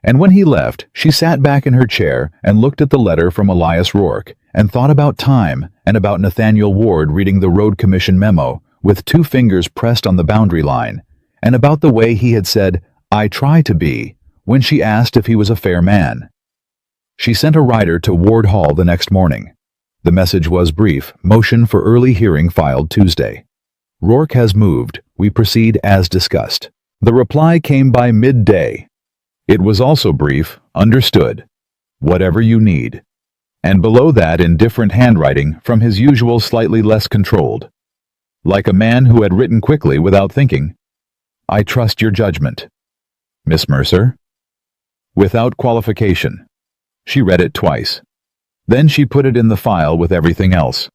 And when he left, she sat back in her chair and looked at the letter from Elias Rourke and thought about time and about Nathaniel Ward reading the Road Commission memo with 2 fingers pressed on the boundary line, and about the way he had said, "I try to be," when she asked if he was a fair man. She sent a rider to Ward Hall the next morning. The message was brief: motion for early hearing filed Tuesday. Rourke has moved. We proceed as discussed. The reply came by midday. It was also brief: understood. Whatever you need. And below that, in different handwriting from his usual slightly less controlled. Like a man who had written quickly without thinking. "I trust your judgment. Miss Mercer?" Without qualification. She read it twice. Then she put it in the file with everything else.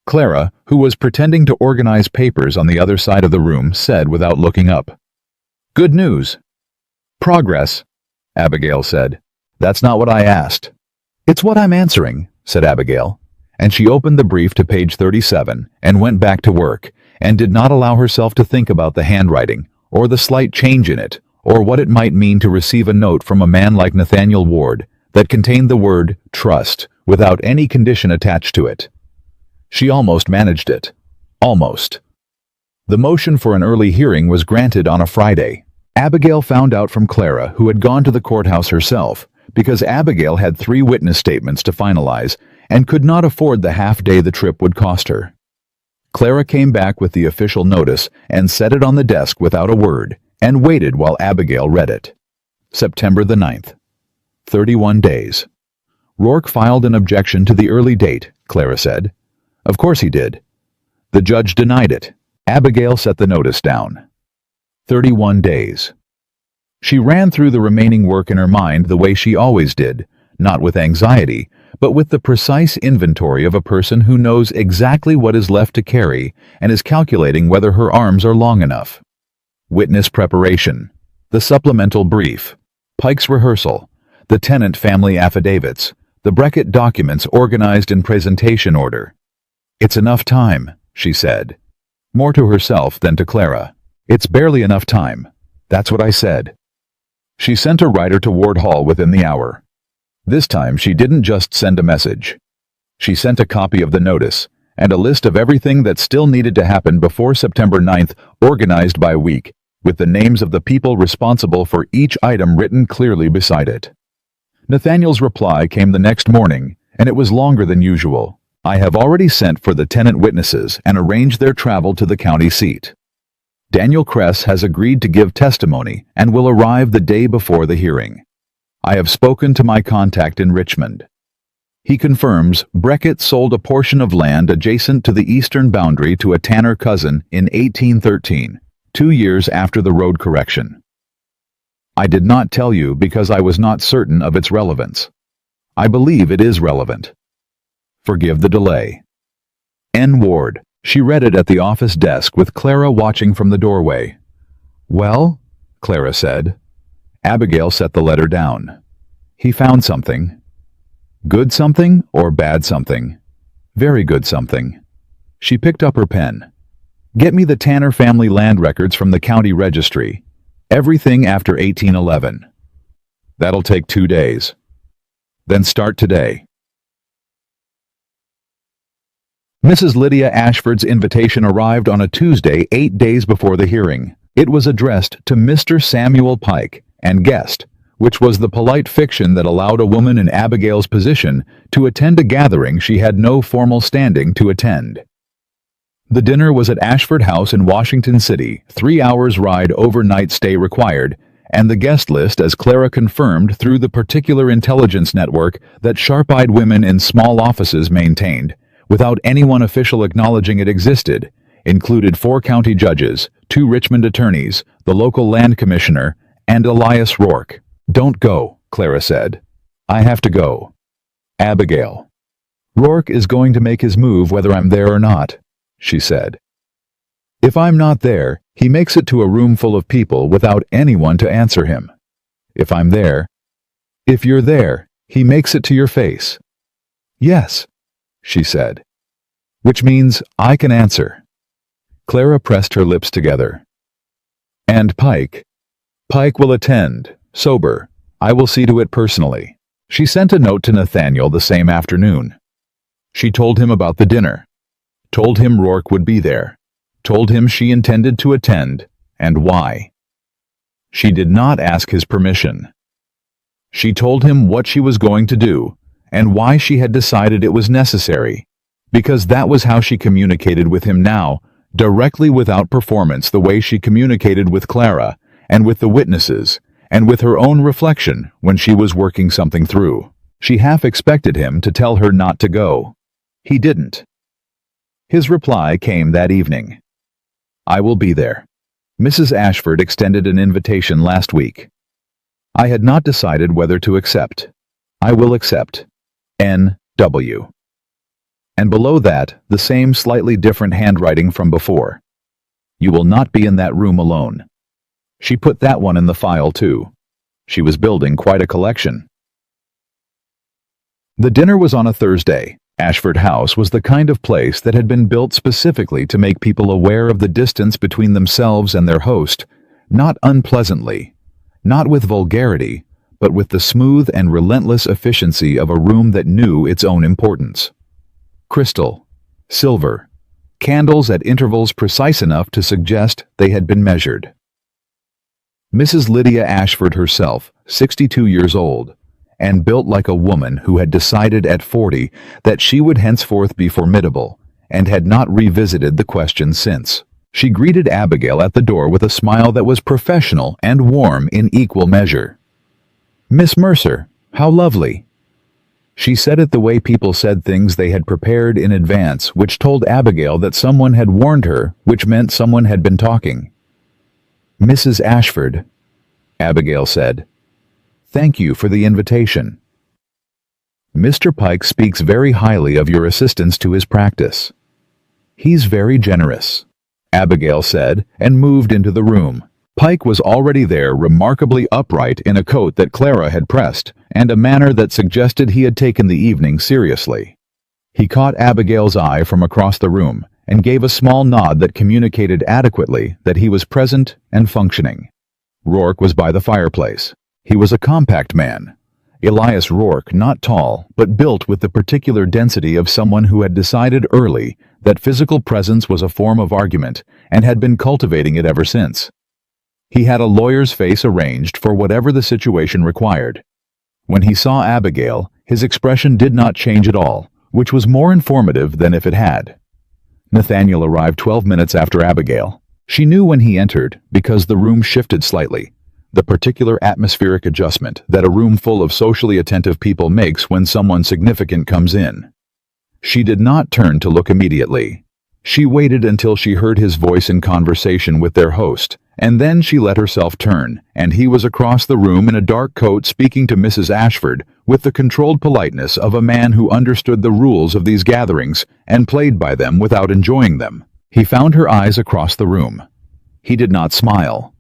Clara, who was pretending to organize papers on the other side of the room, said without looking up, "Good news." "Progress," Abigail said. "That's not what I asked." "It's what I'm answering," said Abigail. And she opened the brief to page 37 and went back to work, and did not allow herself to think about the handwriting, or the slight change in it, or what it might mean to receive a note from a man like Nathaniel Ward that contained the word trust without any condition attached to it. She almost managed it. Almost. The motion for an early hearing was granted on a Friday. Abigail found out from Clara, who had gone to the courthouse herself, because Abigail had 3 witness statements to finalize and could not afford the half-day the trip would cost her. Clara came back with the official notice and set it on the desk without a word, and waited while Abigail read it. September the 9th. 31 days. Rourke filed an objection to the early date, Clara said. Of course he did. The judge denied it. Abigail set the notice down. 31 days. She ran through the remaining work in her mind the way she always did, not with anxiety, but with the precise inventory of a person who knows exactly what is left to carry and is calculating whether her arms are long enough. Witness preparation. The supplemental brief. Pike's rehearsal. the tenant family affidavits, the Beckett documents organized in presentation order. "It's enough time," she said. More to herself than to Clara. "It's barely enough time. That's what I said." She sent a writer to Ward Hall within the hour. This time she didn't just send a message. She sent a copy of the notice, and a list of everything that still needed to happen before September 9th, organized by week, with the names of the people responsible for each item written clearly beside it. Nathaniel's reply came the next morning, and it was longer than usual. "I have already sent for the tenant witnesses and arranged their travel to the county seat. Daniel Kress has agreed to give testimony and will arrive the day before the hearing. I have spoken to my contact in Richmond. He confirms Beckett sold a portion of land adjacent to the eastern boundary to a Tanner cousin in 1813, 2 years after the road correction. I did not tell you because I was not certain of its relevance. I believe it is relevant. Forgive the delay. N. Ward." She read it at the office desk with Clara watching from the doorway. "Well?" Clara said. Abigail set the letter down. "He found something." "Good something or bad something?" "Very good something." She picked up her pen. "Get me the Tanner family land records from the county registry. Everything after 1811. That'll take 2 days. Then start today." Mrs. Lydia Ashford's invitation arrived on a Tuesday 8 days before the hearing. It was addressed to Mr. Samuel Pike and guest, which was the polite fiction that allowed a woman in Abigail's position to attend a gathering she had no formal standing to attend. The dinner was at Ashford House in Washington City, 3 hours ride overnight stay required, and the guest list as Clara confirmed through the particular intelligence network that sharp-eyed women in small offices maintained, without anyone official acknowledging it existed, included 4 county judges, 2 Richmond attorneys, the local land commissioner, and Elias Rourke. "Don't go," Clara said. "I have to go." "Abigail. Rourke is going to make his move whether I'm there or not," she said. "If I'm not there, he makes it to a room full of people without anyone to answer him. If I'm there, if you're there, he makes it to your face." "Yes," she said. "Which means I can answer." Clara pressed her lips together. "And Pike? Pike will attend, sober. I will see to it personally." She sent a note to Nathaniel the same afternoon. She told him about the dinner, told him Rourke would be there, told him she intended to attend, and why. She did not ask his permission. She told him what she was going to do, and why she had decided it was necessary, because that was how she communicated with him now, directly without performance, the way she communicated with Clara, and with the witnesses, and with her own reflection when she was working something through. She half expected him to tell her not to go. He didn't. His reply came that evening. "I will be there. Mrs. Ashford extended an invitation last week. I had not decided whether to accept. I will accept. N.W." And below that, the same slightly different handwriting from before. "You will not be in that room alone." She put that one in the file too. She was building quite a collection. The dinner was on a Thursday. Ashford House was the kind of place that had been built specifically to make people aware of the distance between themselves and their host, not unpleasantly, not with vulgarity, but with the smooth and relentless efficiency of a room that knew its own importance. Crystal, silver, candles at intervals precise enough to suggest they had been measured. Mrs. Lydia Ashford herself, 62 years old, and built like a woman who had decided at 40 that she would henceforth be formidable, and had not revisited the question since. She greeted Abigail at the door with a smile that was professional and warm in equal measure. "Miss Mercer, how lovely." She said it the way people said things they had prepared in advance, which told Abigail that someone had warned her, which meant someone had been talking. "Mrs. Ashford," Abigail said, "thank you for the invitation. Mr. Pike speaks very highly of your assistance to his practice. He's very generous," Abigail said, and moved into the room. Pike was already there, remarkably upright in a coat that Clara had pressed, and a manner that suggested he had taken the evening seriously. He caught Abigail's eye from across the room and gave a small nod that communicated adequately that he was present and functioning. Rourke was by the fireplace. He was a compact man. Elias Rourke, not tall, but built with the particular density of someone who had decided early that physical presence was a form of argument and had been cultivating it ever since. He had a lawyer's face arranged for whatever the situation required. When he saw Abigail, his expression did not change at all, which was more informative than if it had. Nathaniel arrived 12 minutes after Abigail. She knew when he entered because the room shifted slightly, the particular atmospheric adjustment that a room full of socially attentive people makes when someone significant comes in. She did not turn to look immediately. She waited until she heard his voice in conversation with their host, and then she let herself turn, and he was across the room in a dark coat speaking to Mrs. Ashford with the controlled politeness of a man who understood the rules of these gatherings and played by them without enjoying them. He found her eyes across the room. He did not smile.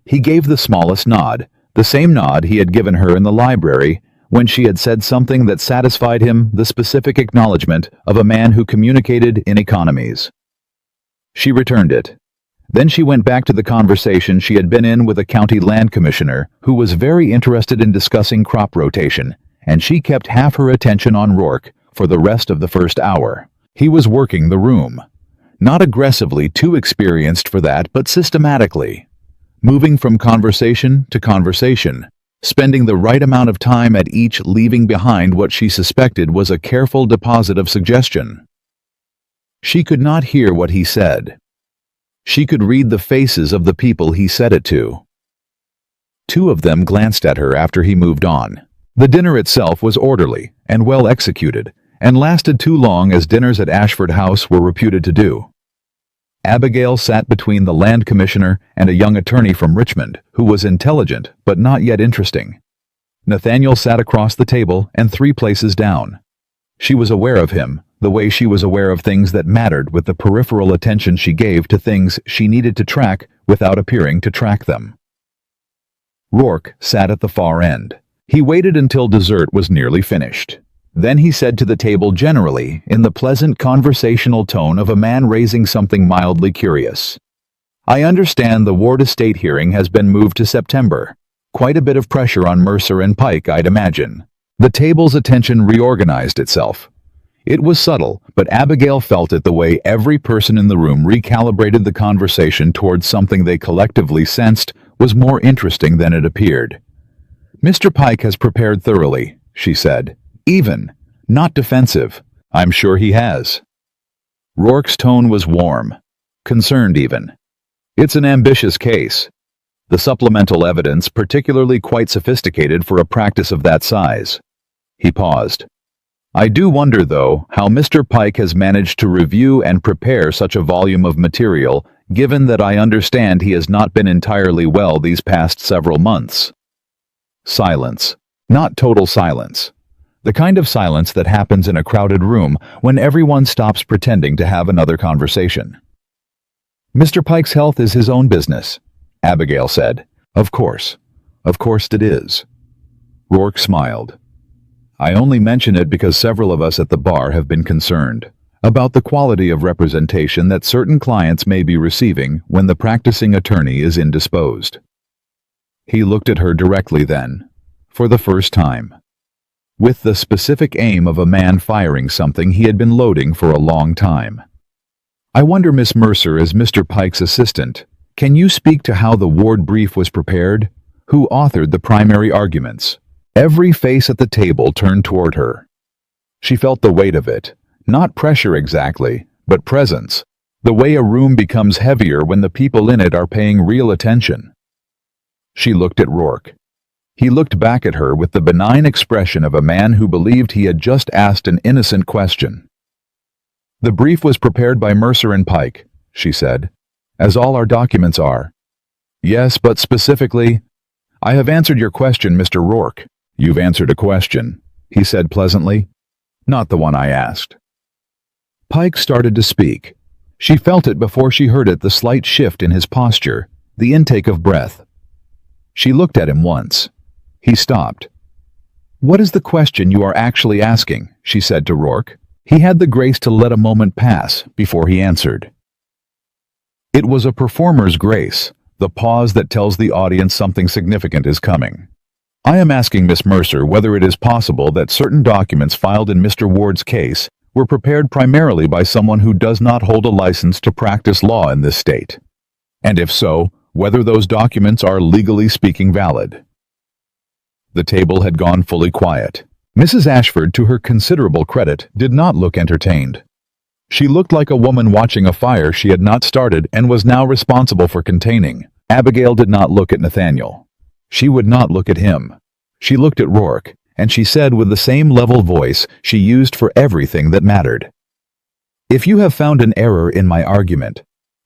He gave the smallest nod, the same nod he had given her in the library when she had said something that satisfied him, the specific acknowledgement of a man who communicated in economies. She returned it. Then she went back to the conversation she had been in with a county land commissioner who was very interested in discussing crop rotation, and she kept half her attention on Rourke for the rest of the first hour. He was working the room. Not aggressively, too experienced for that, but systematically. Moving from conversation to conversation, spending the right amount of time at each, leaving behind what she suspected was a careful deposit of suggestion. She could not hear what he said. She could read the faces of the people he said it to. Two of them glanced at her after he moved on. The dinner itself was orderly and well executed, and lasted too long as dinners at Ashford House were reputed to do. Abigail sat between the land commissioner and a young attorney from Richmond who was intelligent but not yet interesting. Nathaniel sat across the table and 3 places down. She was aware of him, the way she was aware of things that mattered, with the peripheral attention she gave to things she needed to track without appearing to track them. Rourke sat at the far end. He waited until dessert was nearly finished. Then he said to the table generally, in the pleasant conversational tone of a man raising something mildly curious, "I understand the Ward Estate hearing has been moved to September. Quite a bit of pressure on Mercer and Pike, I'd imagine." The table's attention reorganized itself. It was subtle, but Abigail felt it the way every person in the room recalibrated the conversation towards something they collectively sensed was more interesting than it appeared. "Mr. Pike has prepared thoroughly," she said. "Even, not defensive. I'm sure he has." Rourke's tone was warm, concerned even. "It's an ambitious case. The supplemental evidence particularly quite sophisticated for a practice of that size." He paused. "I do wonder, though, how Mr. Pike has managed to review and prepare such a volume of material, given that I understand he has not been entirely well these past several months." Silence. Not total silence. The kind of silence that happens in a crowded room when everyone stops pretending to have another conversation. "Mr. Pike's health is his own business," Abigail said. Of course it is." Rourke smiled. "I only mention it because several of us at the bar have been concerned about the quality of representation that certain clients may be receiving when the practicing attorney is indisposed." He looked at her directly then, for the first time, with the specific aim of a man firing something he had been loading for a long time. "I wonder, Miss Mercer, as Mr. Pike's assistant, can you speak to how the Ward brief was prepared? Who authored the primary arguments?" Every face at the table turned toward her. She felt the weight of it, not pressure exactly, but presence, the way a room becomes heavier when the people in it are paying real attention. She looked at Rourke. He looked back at her with the benign expression of a man who believed he had just asked an innocent question. "The brief was prepared by Mercer and Pike," she said, "as all our documents are." "Yes, but specifically—" "I have answered your question, Mr. Rourke." "You've answered a question," he said pleasantly. "Not the one I asked." Pike started to speak. She felt it before she heard it, the slight shift in his posture, the intake of breath. She looked at him once. He stopped. "What is the question you are actually asking?" she said to Rourke. He had the grace to let a moment pass before he answered. It was a performer's grace, the pause that tells the audience something significant is coming. "I am asking Miss Mercer whether it is possible that certain documents filed in Mr. Ward's case were prepared primarily by someone who does not hold a license to practice law in this state. And if so, whether those documents are legally speaking valid." The table had gone fully quiet. Mrs. Ashford, to her considerable credit, did not look entertained. She looked like a woman watching a fire she had not started and was now responsible for containing. Abigail did not look at Nathaniel. She would not look at him. She looked at Rourke, and she said with the same level voice she used for everything that mattered, "If you have found an error in my argument,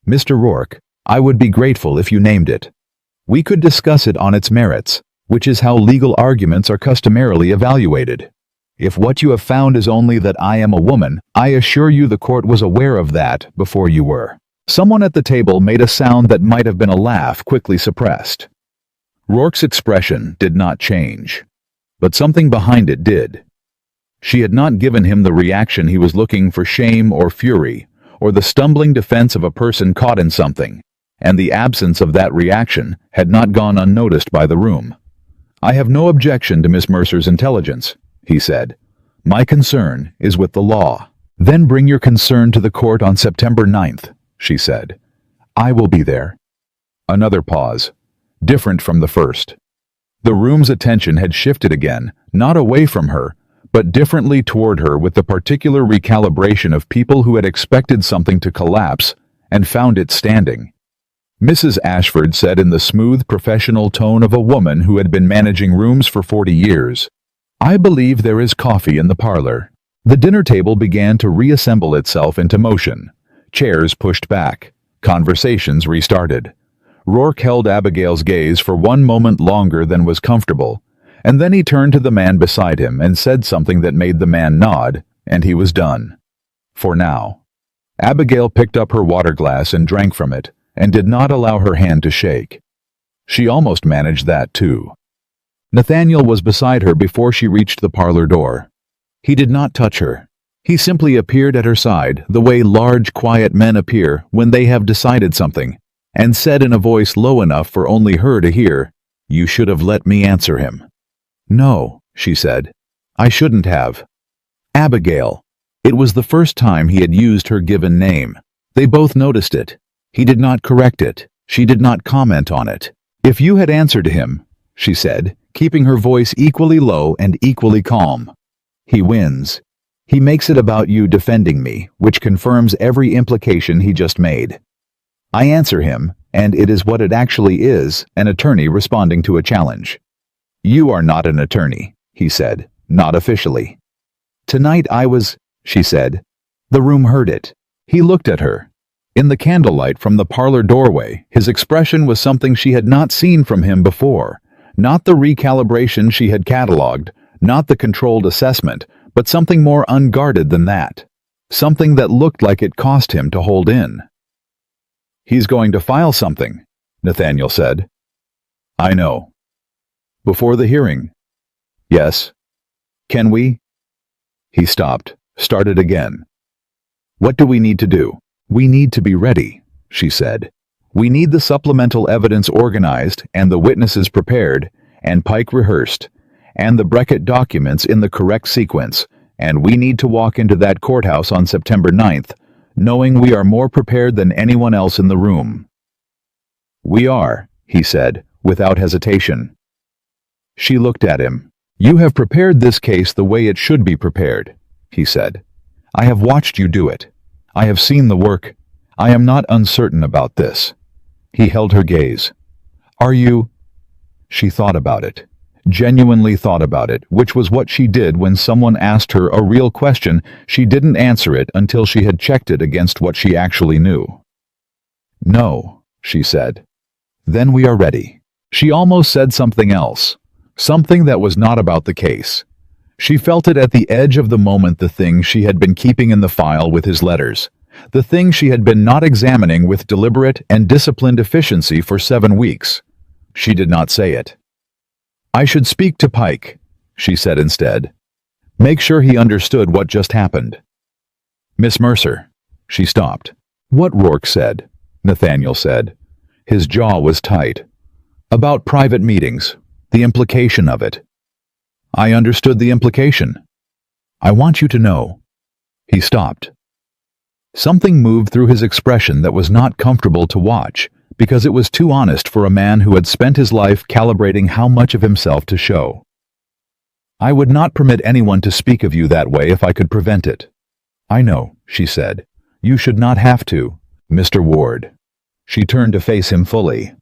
Mr. Rourke, I would be grateful if you named it. We could discuss it on its merits, which is how legal arguments are customarily evaluated. If what you have found is only that I am a woman, I assure you the court was aware of that before you were." Someone at the table made a sound that might have been a laugh quickly suppressed. Rourke's expression did not change, but something behind it did. She had not given him the reaction he was looking for: shame or fury, or the stumbling defense of a person caught in something, and the absence of that reaction had not gone unnoticed by the room. "I have no objection to Miss Mercer's intelligence," he said. "My concern is with the law." "Then bring your concern to the court on September 9th, she said. "I will be there." Another pause, different from the first. The room's attention had shifted again, not away from her, but differently toward her, with the particular recalibration of people who had expected something to collapse and found it standing. Mrs. Ashford said in the smooth, professional tone of a woman who had been managing rooms for 40 years, "I believe there is coffee in the parlor." The dinner table began to reassemble itself into motion. Chairs pushed back. Conversations restarted. Rourke held Abigail's gaze for one moment longer than was comfortable, and then he turned to the man beside him and said something that made the man nod, and he was done. For now. Abigail picked up her water glass and drank from it, and did not allow her hand to shake. She almost managed that too. Nathaniel was beside her before she reached the parlor door. He did not touch her. He simply appeared at her side, the way large, quiet men appear when they have decided something, and said in a voice low enough for only her to hear, "You should have let me answer him." "No," she said. "I shouldn't have." "Abigail." It was the first time he had used her given name. They both noticed it. He did not correct it. She did not comment on it. "If you had answered him," she said, keeping her voice equally low and equally calm, "he wins. He makes it about you defending me, which confirms every implication he just made. I answer him, and it is what it actually is, an attorney responding to a challenge." "You are not an attorney," he said, "not officially." "Tonight I was," she said. The room heard it. He looked at her. In the candlelight from the parlor doorway, his expression was something she had not seen from him before. Not the recalibration she had catalogued, not the controlled assessment, but something more unguarded than that. Something that looked like it cost him to hold in. "He's going to file something," Nathaniel said. "I know." "Before the hearing?" "Yes." "Can we?" He stopped, started again. "What do we need to do?" "We need to be ready," she said. "We need the supplemental evidence organized and the witnesses prepared and Pike rehearsed and the Beckett documents in the correct sequence, and we need to walk into that courthouse on September 9th, knowing we are more prepared than anyone else in the room." "We are," he said, without hesitation. She looked at him. "You have prepared this case the way it should be prepared," he said. "I have watched you do it. I have seen the work. I am not uncertain about this." He held her gaze. "Are you?" She thought about it. Genuinely thought about it, which was what she did when someone asked her a real question. She didn't answer it until she had checked it against what she actually knew. "No," she said. "Then we are ready." She almost said something else, something that was not about the case. She felt it at the edge of the moment, the thing she had been keeping in the file with his letters, the thing she had been not examining with deliberate and disciplined efficiency for 7 weeks. She did not say it. "I should speak to Pike," she said instead. Make sure he understood what just happened. Miss Mercer. She stopped. What Rourke said, Nathaniel said. His jaw was tight. About private meetings, the implication of it. I understood the implication. I want you to know. He stopped. Something moved through his expression that was not comfortable to watch, because it was too honest for a man who had spent his life calibrating how much of himself to show. I would not permit anyone to speak of you that way if I could prevent it. I know, she said. You should not have to, Mr. Ward. She turned to face him fully.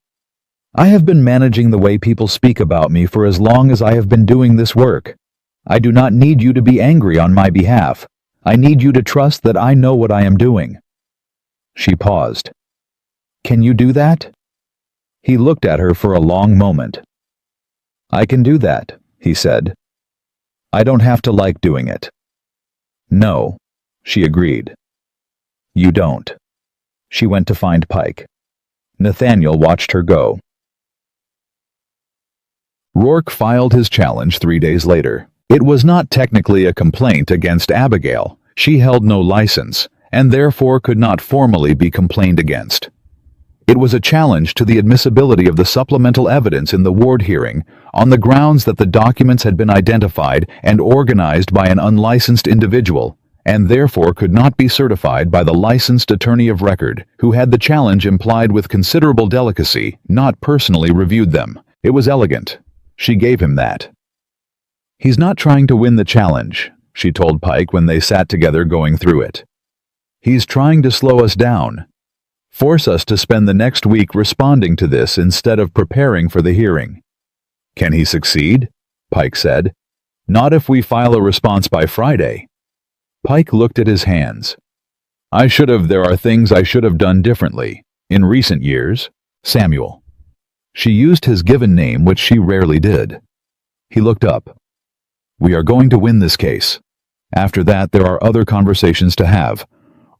I have been managing the way people speak about me for as long as I have been doing this work. I do not need you to be angry on my behalf. I need you to trust that I know what I am doing. She paused. Can you do that? He looked at her for a long moment. I can do that, he said. I don't have to like doing it. No, she agreed. You don't. She went to find Pike. Nathaniel watched her go. Rourke filed his challenge 3 days later. It was not technically a complaint against Abigail. She held no license, and therefore could not formally be complained against. It was a challenge to the admissibility of the supplemental evidence in the Ward hearing on the grounds that the documents had been identified and organized by an unlicensed individual, and therefore could not be certified by the licensed attorney of record, who had the challenge implied with considerable delicacy, not personally reviewed them. It was elegant. She gave him that. He's not trying to win the challenge, she told Pike when they sat together going through it. He's trying to slow us down. Force us to spend the next week responding to this instead of preparing for the hearing. Can he succeed? Pike said. Not if we file a response by Friday. Pike looked at his hands. There are things I should have done differently. In recent years, Samuel. She used his given name, which she rarely did. He looked up. We are going to win this case. After that, there are other conversations to have.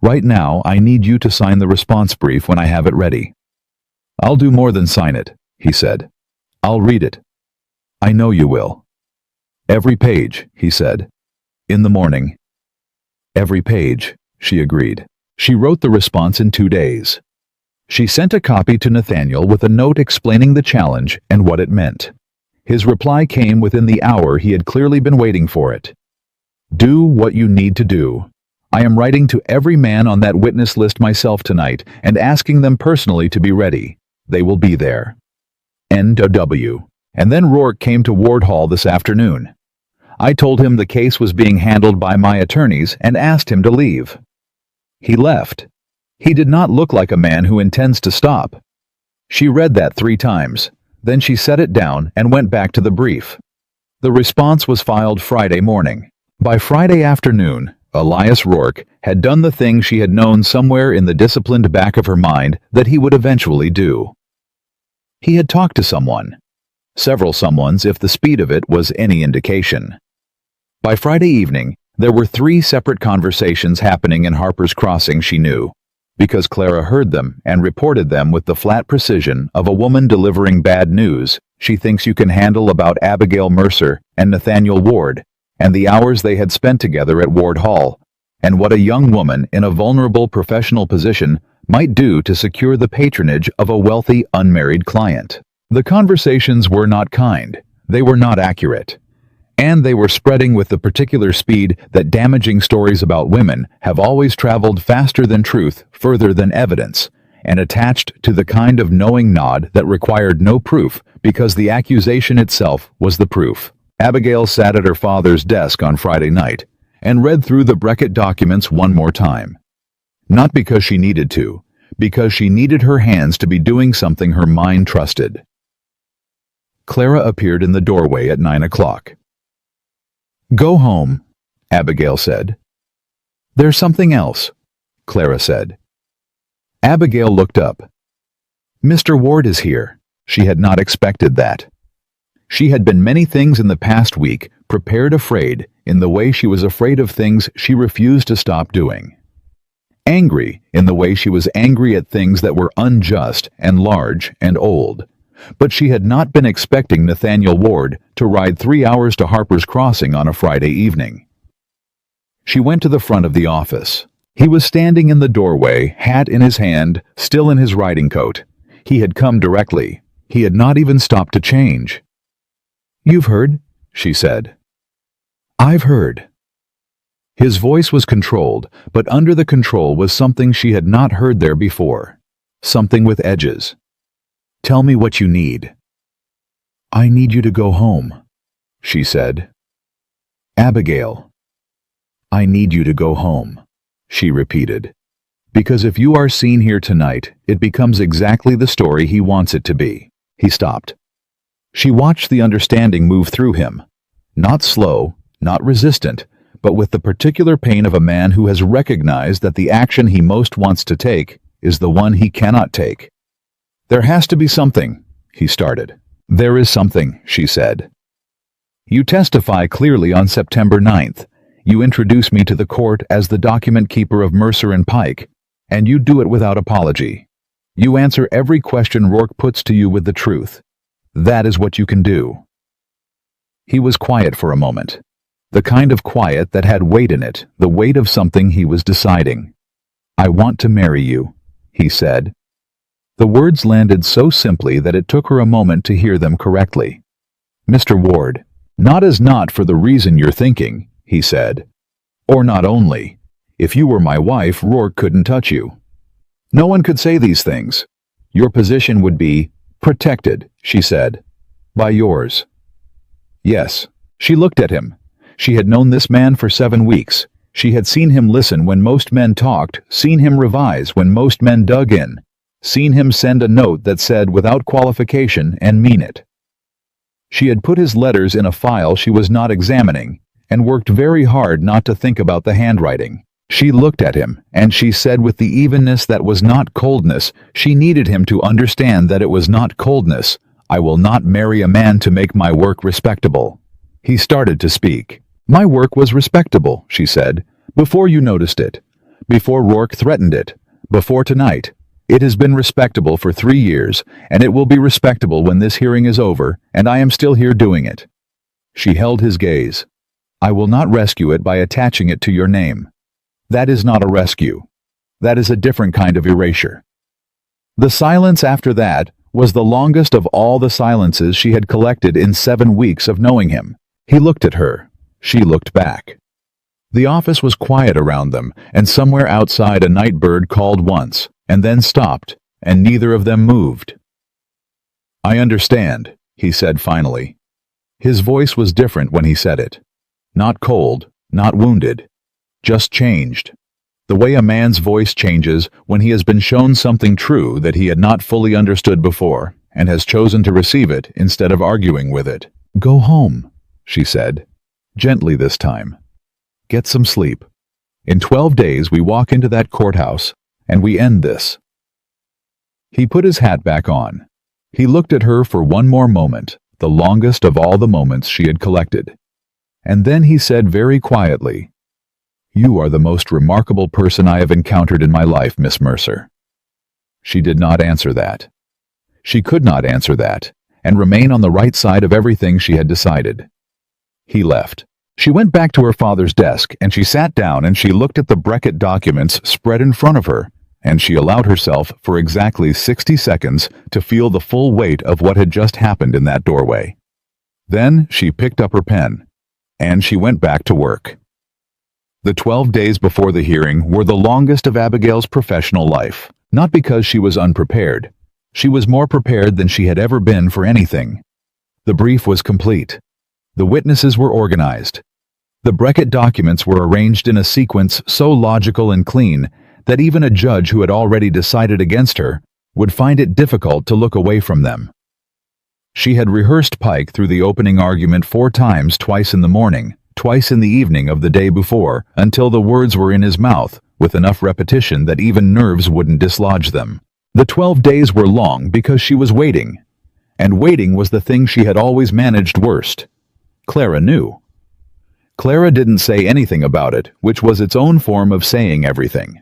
Right now, I need you to sign the response brief when I have it ready. I'll do more than sign it, he said. I'll read it. I know you will. Every page, he said. In the morning. Every page, she agreed. She wrote the response in 2 days. She sent a copy to Nathaniel with a note explaining the challenge and what it meant. His reply came within the hour he had clearly been waiting for it. Do what you need to do. I am writing to every man on that witness list myself tonight and asking them personally to be ready. They will be there. N.W. And then Rourke came to Ward Hall this afternoon. I told him the case was being handled by my attorneys and asked him to leave. He left. He did not look like a man who intends to stop. She read that 3 times. Then she set it down and went back to the brief. The response was filed Friday morning. By Friday afternoon, Elias Rourke had done the thing she had known somewhere in the disciplined back of her mind that he would eventually do. He had talked to someone. Several someones, if the speed of it was any indication. By Friday evening, there were 3 separate conversations happening in Harper's Crossing, she knew, because Clara heard them and reported them with the flat precision of a woman delivering bad news she thinks you can handle about Abigail Mercer and Nathaniel Ward, and the hours they had spent together at Ward Hall, and what a young woman in a vulnerable professional position might do to secure the patronage of a wealthy unmarried client. The conversations were not kind, they were not accurate, and they were spreading with the particular speed that damaging stories about women have always traveled faster than truth, further than evidence, and attached to the kind of knowing nod that required no proof because the accusation itself was the proof. Abigail sat at her father's desk on Friday night and read through the Beckett documents one more time. Not because she needed to, because she needed her hands to be doing something her mind trusted. Clara appeared in the doorway at 9 o'clock. Go home, Abigail said. There's something else, Clara said. Abigail looked up. Mr. Ward is here. She had not expected that. She had been many things in the past week, prepared afraid, in the way she was afraid of things she refused to stop doing. Angry, in the way she was angry at things that were unjust and large and old. But she had not been expecting Nathaniel Ward to ride 3 hours to Harper's Crossing on a Friday evening. She went to the front of the office. He was standing in the doorway, hat in his hand, still in his riding coat. He had come directly. He had not even stopped to change. "You've heard?" she said. "I've heard." His voice was controlled, but under the control was something she had not heard there before. Something with edges. "Tell me what you need." "I need you to go home," she said. "Abigail." "I need you to go home," she repeated. "Because if you are seen here tonight, it becomes exactly the story he wants it to be." He stopped. She watched the understanding move through him. Not slow, not resistant, but with the particular pain of a man who has recognized that the action he most wants to take is the one he cannot take. "There has to be something," he started. "There is something," she said. "You testify clearly on September 9th. You introduce me to the court as the document keeper of Mercer and Pike, and you do it without apology. You answer every question Rourke puts to you with the truth. That is what you can do." He was quiet for a moment. The kind of quiet that had weight in it, the weight of something he was deciding. "I want to marry you," he said. The words landed so simply that it took her a moment to hear them correctly. "Mr. Ward, not as not for the reason you're thinking," he said. "Or not only. If you were my wife, Rourke couldn't touch you. No one could say these things. Your position would be protected," she said. "By yours." Yes. She looked at him. She had known this man for 7 weeks. She had seen him listen when most men talked, seen him revise when most men dug in, seen him send a note that said without qualification and mean it. She had put his letters in a file she was not examining, and worked very hard not to think about the handwriting. She looked at him, and she said with the evenness that was not coldness, she needed him to understand that it was not coldness, "I will not marry a man to make my work respectable." He started to speak. "My work was respectable," she said, "before you noticed it, before Rourke threatened it, before tonight. It has been respectable for 3 years, and it will be respectable when this hearing is over, and I am still here doing it." She held his gaze. "I will not rescue it by attaching it to your name. That is not a rescue. That is a different kind of erasure." The silence after that was the longest of all the silences she had collected in 7 weeks of knowing him. He looked at her. She looked back. The office was quiet around them, and somewhere outside a night bird called once, and then stopped, and neither of them moved. "I understand," he said finally. His voice was different when he said it. Not cold, not wounded. Just changed. The way a man's voice changes when he has been shown something true that he had not fully understood before, and has chosen to receive it instead of arguing with it. "Go home," she said, gently this time. "Get some sleep. In 12 days we walk into that courthouse, and we end this." He put his hat back on. He looked at her for one more moment, the longest of all the moments she had collected. And then he said very quietly, "You are the most remarkable person I have encountered in my life, Miss Mercer." She did not answer that. She could not answer that, and remain on the right side of everything she had decided. He left. She went back to her father's desk, and she sat down and she looked at the Beckett documents spread in front of her, and she allowed herself for exactly 60 seconds to feel the full weight of what had just happened in that doorway. Then she picked up her pen, and she went back to work. The 12 days before the hearing were the longest of Abigail's professional life, not because she was unprepared. She was more prepared than she had ever been for anything. The brief was complete. The witnesses were organized. The Beckett documents were arranged in a sequence so logical and clean that even a judge who had already decided against her would find it difficult to look away from them. She had rehearsed Pike through the opening argument 4 times, twice in the morning, twice in the evening of the day before, until the words were in his mouth, with enough repetition that even nerves wouldn't dislodge them. The 12 days were long because she was waiting, and waiting was the thing she had always managed worst. Clara knew. Clara didn't say anything about it, which was its own form of saying everything.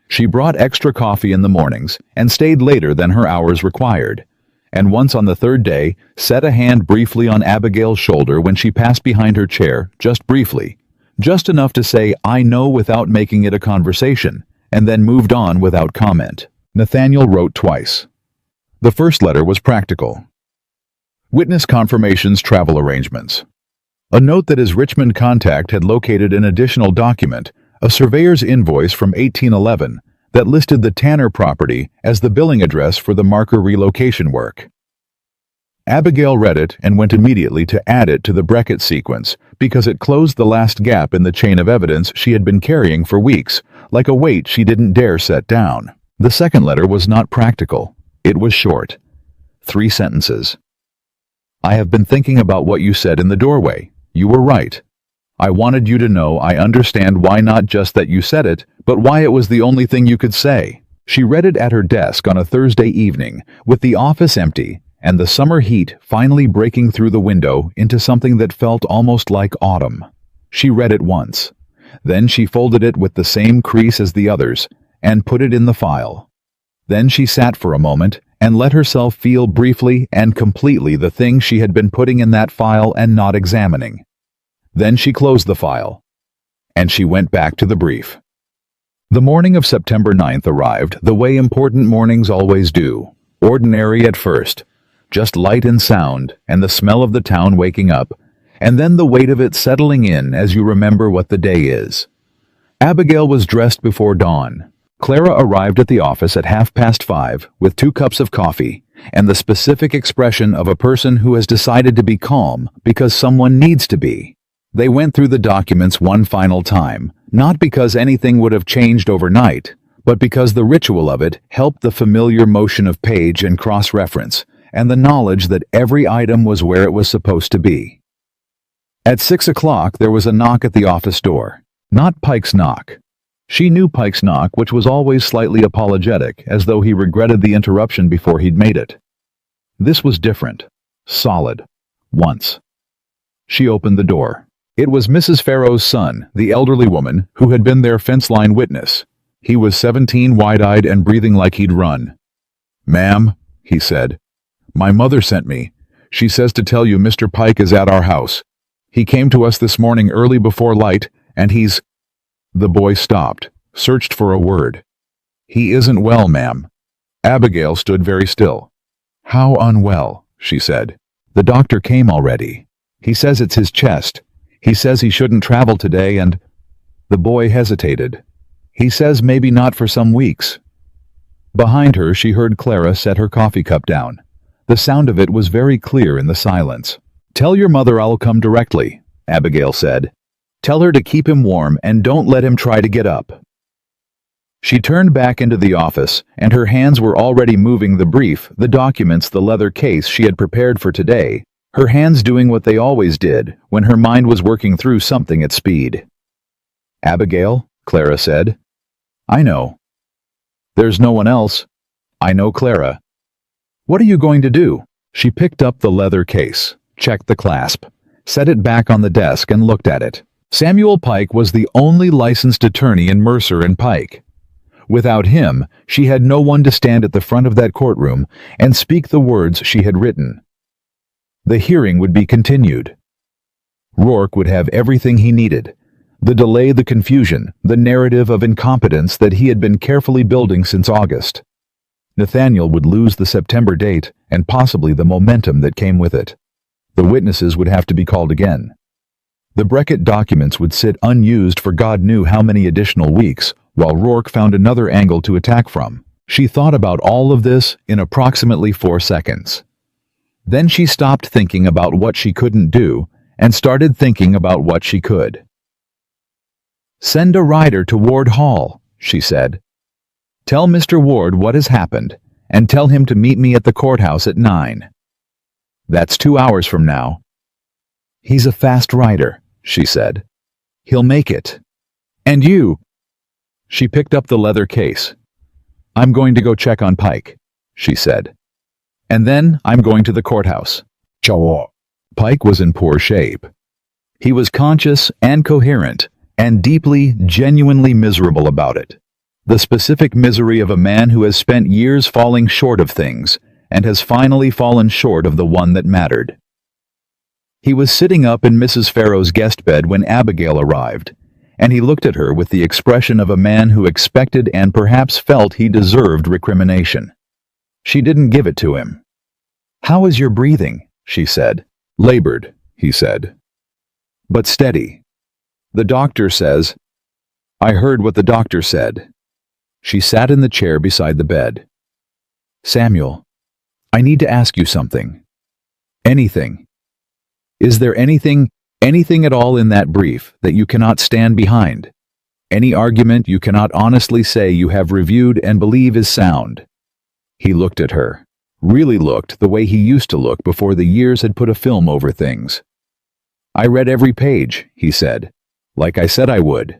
She brought extra coffee in the mornings and stayed later than her hours required. and once on the third day, set a hand briefly on Abigail's shoulder when she passed behind her chair, just briefly. Just enough to say, "I know," without making it a conversation, and then moved on without comment. Nathaniel wrote twice. The first letter was practical. Witness confirmations, travel arrangements. A note that his Richmond contact had located an additional document, a surveyor's invoice from 1811, that listed the Tanner property as the billing address for the marker relocation work. Abigail read it and went immediately to add it to the Beckett sequence because it closed the last gap in the chain of evidence she had been carrying for weeks, like a weight she didn't dare set down. The second letter was not practical. It was short. 3 sentences. "I have been thinking about what you said in the doorway. You were right. I wanted you to know I understand why, not just that you said it, but why it was the only thing you could say." She read it at her desk on a Thursday evening, with the office empty and the summer heat finally breaking through the window into something that felt almost like autumn. She read it once. Then she folded it with the same crease as the others and put it in the file. Then she sat for a moment and let herself feel briefly and completely the thing she had been putting in that file and not examining. Then she closed the file, and she went back to the brief. The morning of September 9th arrived the way important mornings always do, ordinary at first, just light and sound and the smell of the town waking up, and then the weight of it settling in as you remember what the day is. Abigail was dressed before dawn. Clara arrived at the office at 5:30 with 2 cups of coffee and the specific expression of a person who has decided to be calm because someone needs to be. They went through the documents one final time, not because anything would have changed overnight, but because the ritual of it helped the familiar motion of page and cross-reference, and the knowledge that every item was where it was supposed to be. At 6 o'clock there was a knock at the office door. Not Pike's knock. She knew Pike's knock, which was always slightly apologetic, as though he regretted the interruption before he'd made it. This was different. Solid. Once. She opened the door. It was Mrs. Farrow's son, the elderly woman, who had been their fence-line witness. He was 17, wide-eyed and breathing like he'd run. "Ma'am," he said, "my mother sent me. She says to tell you Mr. Pike is at our house. He came to us this morning early before light, and he's—" The boy stopped, searched for a word. "He isn't well, ma'am." Abigail stood very still. "How unwell?" she said. "The doctor came already. He says it's his chest. He says he shouldn't travel today and—" The boy hesitated. "He says maybe not for some weeks." Behind her she heard Clara set her coffee cup down. The sound of it was very clear in the silence. "Tell your mother I'll come directly," Abigail said. "Tell her to keep him warm and don't let him try to get up." She turned back into the office, and her hands were already moving the brief, the documents, the leather case she had prepared for today, her hands doing what they always did when her mind was working through something at speed. "Abigail," Clara said. "I know." "There's no one else." "I know, Clara." "What are you going to do?" She picked up the leather case, checked the clasp, set it back on the desk and looked at it. Samuel Pike was the only licensed attorney in Mercer and Pike. Without him, she had no one to stand at the front of that courtroom and speak the words she had written. The hearing would be continued. Rourke would have everything he needed. The delay, the confusion, the narrative of incompetence that he had been carefully building since August. Nathaniel would lose the September date and possibly the momentum that came with it. The witnesses would have to be called again. The Beckett documents would sit unused for God knew how many additional weeks, while Rourke found another angle to attack from. She thought about all of this in approximately 4 seconds. Then she stopped thinking about what she couldn't do and started thinking about what she could. "Send a rider to Ward Hall," she said. "Tell Mr. Ward what has happened, and tell him to meet me at the courthouse at 9. That's 2 hours from now." "He's a fast rider," she said. "He'll make it. And you?" She picked up the leather case. "I'm going to go check on Pike," she said. "And then I'm going to the courthouse." Pike was in poor shape. He was conscious and coherent, and deeply, genuinely miserable about it. The specific misery of a man who has spent years falling short of things, and has finally fallen short of the one that mattered. He was sitting up in Mrs. Farrow's guest bed when Abigail arrived, and he looked at her with the expression of a man who expected and perhaps felt he deserved recrimination. She didn't give it to him. "How is your breathing?" she said. "Labored," he said. "But steady." "The doctor says—" "I heard what the doctor said." She sat in the chair beside the bed. "Samuel, I need to ask you something." "Anything." "Is there anything at all in that brief that you cannot stand behind? Any argument you cannot honestly say you have reviewed and believe is sound?" He looked at her, really looked the way he used to look before the years had put a film over things. "I read every page," he said, "like I said I would.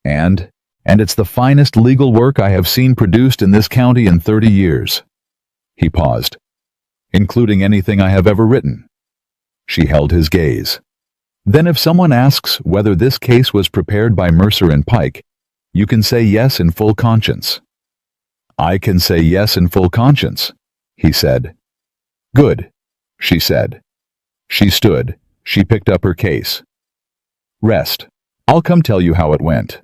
And it's the finest legal work I have seen produced in this county in 30 years. He paused. "Including anything I have ever written." She held his gaze. "Then if someone asks whether this case was prepared by Mercer and Pike, you can say yes in full conscience." "I can say yes in full conscience," he said. "Good," she said. She stood. She picked up her case. "Rest. I'll come tell you how it went."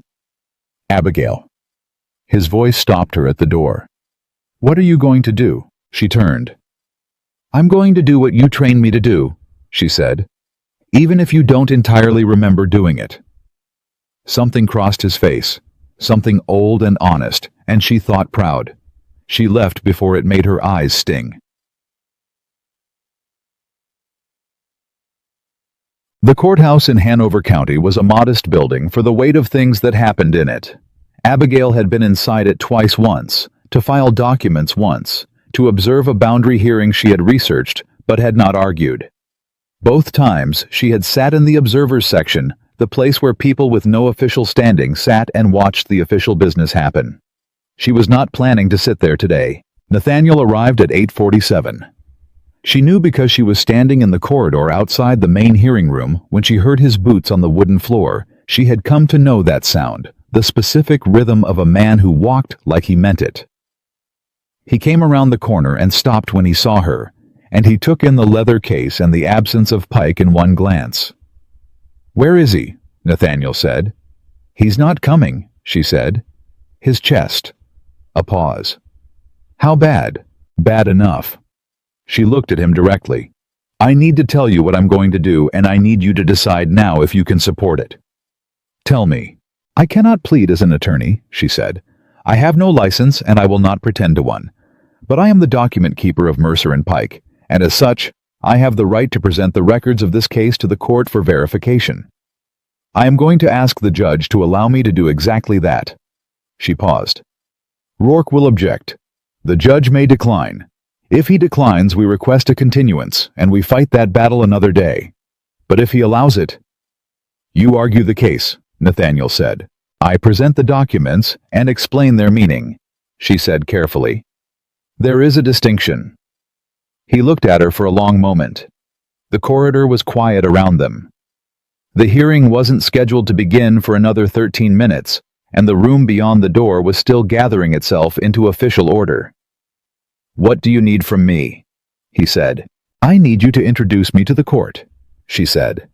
"Abigail." His voice stopped her at the door. "What are you going to do?" She turned. "I'm going to do what you trained me to do," she said, "even if you don't entirely remember doing it." Something crossed his face, something old and honest, and she thought proud. She left before it made her eyes sting. The courthouse in Hanover County was a modest building for the weight of things that happened in it. Abigail had been inside it twice once, to file documents once, to observe a boundary hearing she had researched but had not argued. Both times she had sat in the observers section, the place where people with no official standing sat and watched the official business happen. She was not planning to sit there today. Nathaniel arrived at 8:47. She knew because she was standing in the corridor outside the main hearing room when she heard his boots on the wooden floor. She had come to know that sound, the specific rhythm of a man who walked like he meant it. He came around the corner and stopped when he saw her, and he took in the leather case and the absence of Pike in one glance. "Where is he?" Nathaniel said. "He's not coming," she said. "His chest." A pause. "How bad?" "Bad enough." She looked at him directly. "I need to tell you what I'm going to do, and I need you to decide now if you can support it." "Tell me." "I cannot plead as an attorney," she said. "I have no license, and I will not pretend to one. But I am the document keeper of Mercer and Pike, and as such, I have the right to present the records of this case to the court for verification. I am going to ask the judge to allow me to do exactly that." She paused. "Rourke will object. The judge may decline. If he declines, we request a continuance, and we fight that battle another day. But if he allows it—" "You argue the case," Nathaniel said. "I present the documents and explain their meaning," she said carefully. "There is a distinction." He looked at her for a long moment. The corridor was quiet around them. The hearing wasn't scheduled to begin for another 13 minutes, and the room beyond the door was still gathering itself into official order. "What do you need from me?" he said. "I need you to introduce me to the court," she said.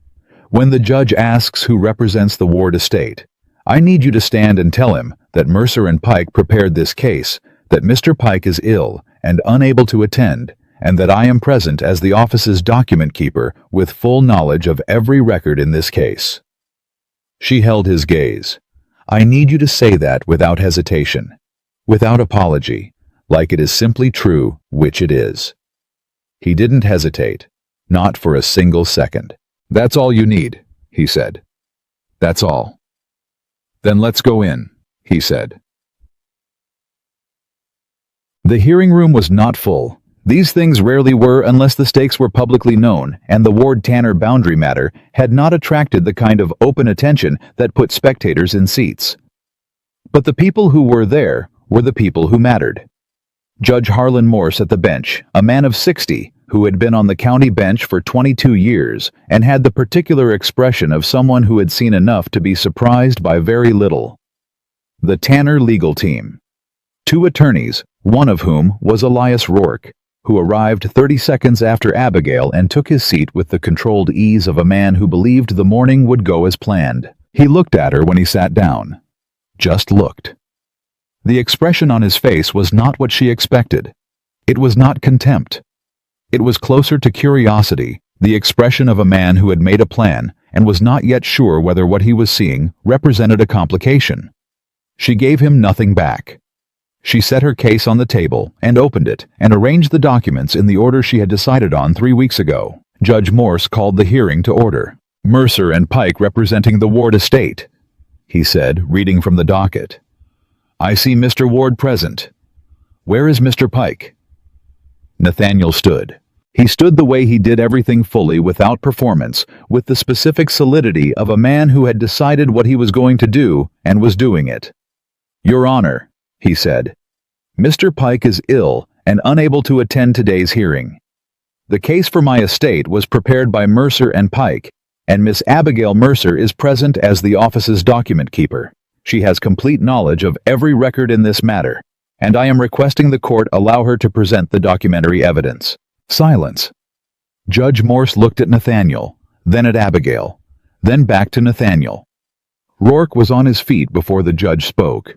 "When the judge asks who represents the Ward estate, I need you to stand and tell him that Mercer and Pike prepared this case, that Mr. Pike is ill and unable to attend, and that I am present as the office's document keeper with full knowledge of every record in this case." She held his gaze. "I need you to say that without hesitation, without apology, like it is simply true, which it is." He didn't hesitate, not for a single second. "That's all you need," he said. "That's all." "Then let's go in," he said. The hearing room was not full. These things rarely were unless the stakes were publicly known, and the Ward-Tanner boundary matter had not attracted the kind of open attention that put spectators in seats. But the people who were there were the people who mattered. Judge Harlan Morse at the bench, a man of 60, who had been on the county bench for 22 years and had the particular expression of someone who had seen enough to be surprised by very little. The Tanner legal team. 2 attorneys, one of whom was Elias Rourke, who arrived 30 seconds after Abigail and took his seat with the controlled ease of a man who believed the morning would go as planned. He looked at her when he sat down. Just looked. The expression on his face was not what she expected. It was not contempt. It was closer to curiosity, the expression of a man who had made a plan and was not yet sure whether what he was seeing represented a complication. She gave him nothing back. She set her case on the table and opened it and arranged the documents in the order she had decided on 3 weeks ago. Judge Morse called the hearing to order. "Mercer and Pike representing the Ward estate," he said, reading from the docket. "I see Mr. Ward present. Where is Mr. Pike?" Nathaniel stood. He stood the way he did everything fully without performance, with the specific solidity of a man who had decided what he was going to do and was doing it. "Your Honor," he said, "Mr. Pike is ill and unable to attend today's hearing. The case for my estate was prepared by Mercer and Pike, and Miss Abigail Mercer is present as the office's document keeper. She has complete knowledge of every record in this matter, and I am requesting the court allow her to present the documentary evidence." Silence. Judge Morse looked at Nathaniel, then at Abigail, then back to Nathaniel. Rourke was on his feet before the judge spoke.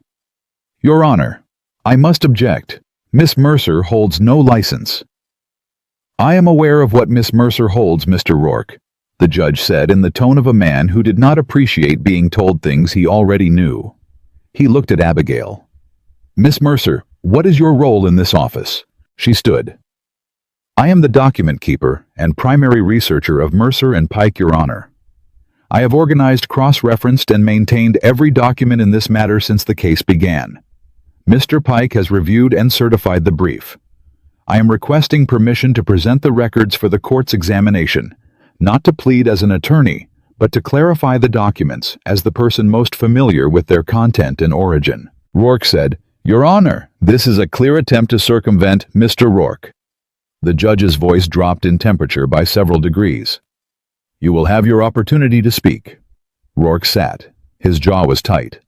"Your Honor, I must object. Miss Mercer holds no license." "I am aware of what Miss Mercer holds, Mr. Rourke," the judge said in the tone of a man who did not appreciate being told things he already knew. He looked at Abigail. "Miss Mercer, what is your role in this office?" She stood. "I am the document keeper and primary researcher of Mercer and Pike, Your Honor. I have organized, cross-referenced, and maintained every document in this matter since the case began. Mr. Pike has reviewed and certified the brief. I am requesting permission to present the records for the court's examination, not to plead as an attorney, but to clarify the documents as the person most familiar with their content and origin." Rourke said, "Your Honor, this is a clear attempt to circumvent Mr. Rourke." The judge's voice dropped in temperature by several degrees. "You will have your opportunity to speak." Rourke sat. His jaw was tight.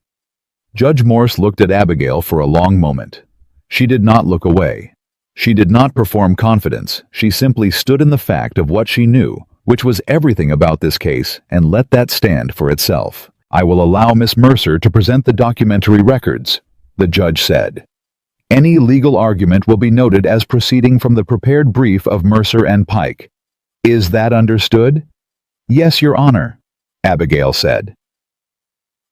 Judge Morse looked at Abigail for a long moment. She did not look away. She did not perform confidence. She simply stood in the fact of what she knew, which was everything about this case, and let that stand for itself. "I will allow Miss Mercer to present the documentary records," the judge said. "Any legal argument will be noted as proceeding from the prepared brief of Mercer and Pike. Is that understood?" "Yes, Your Honor," Abigail said.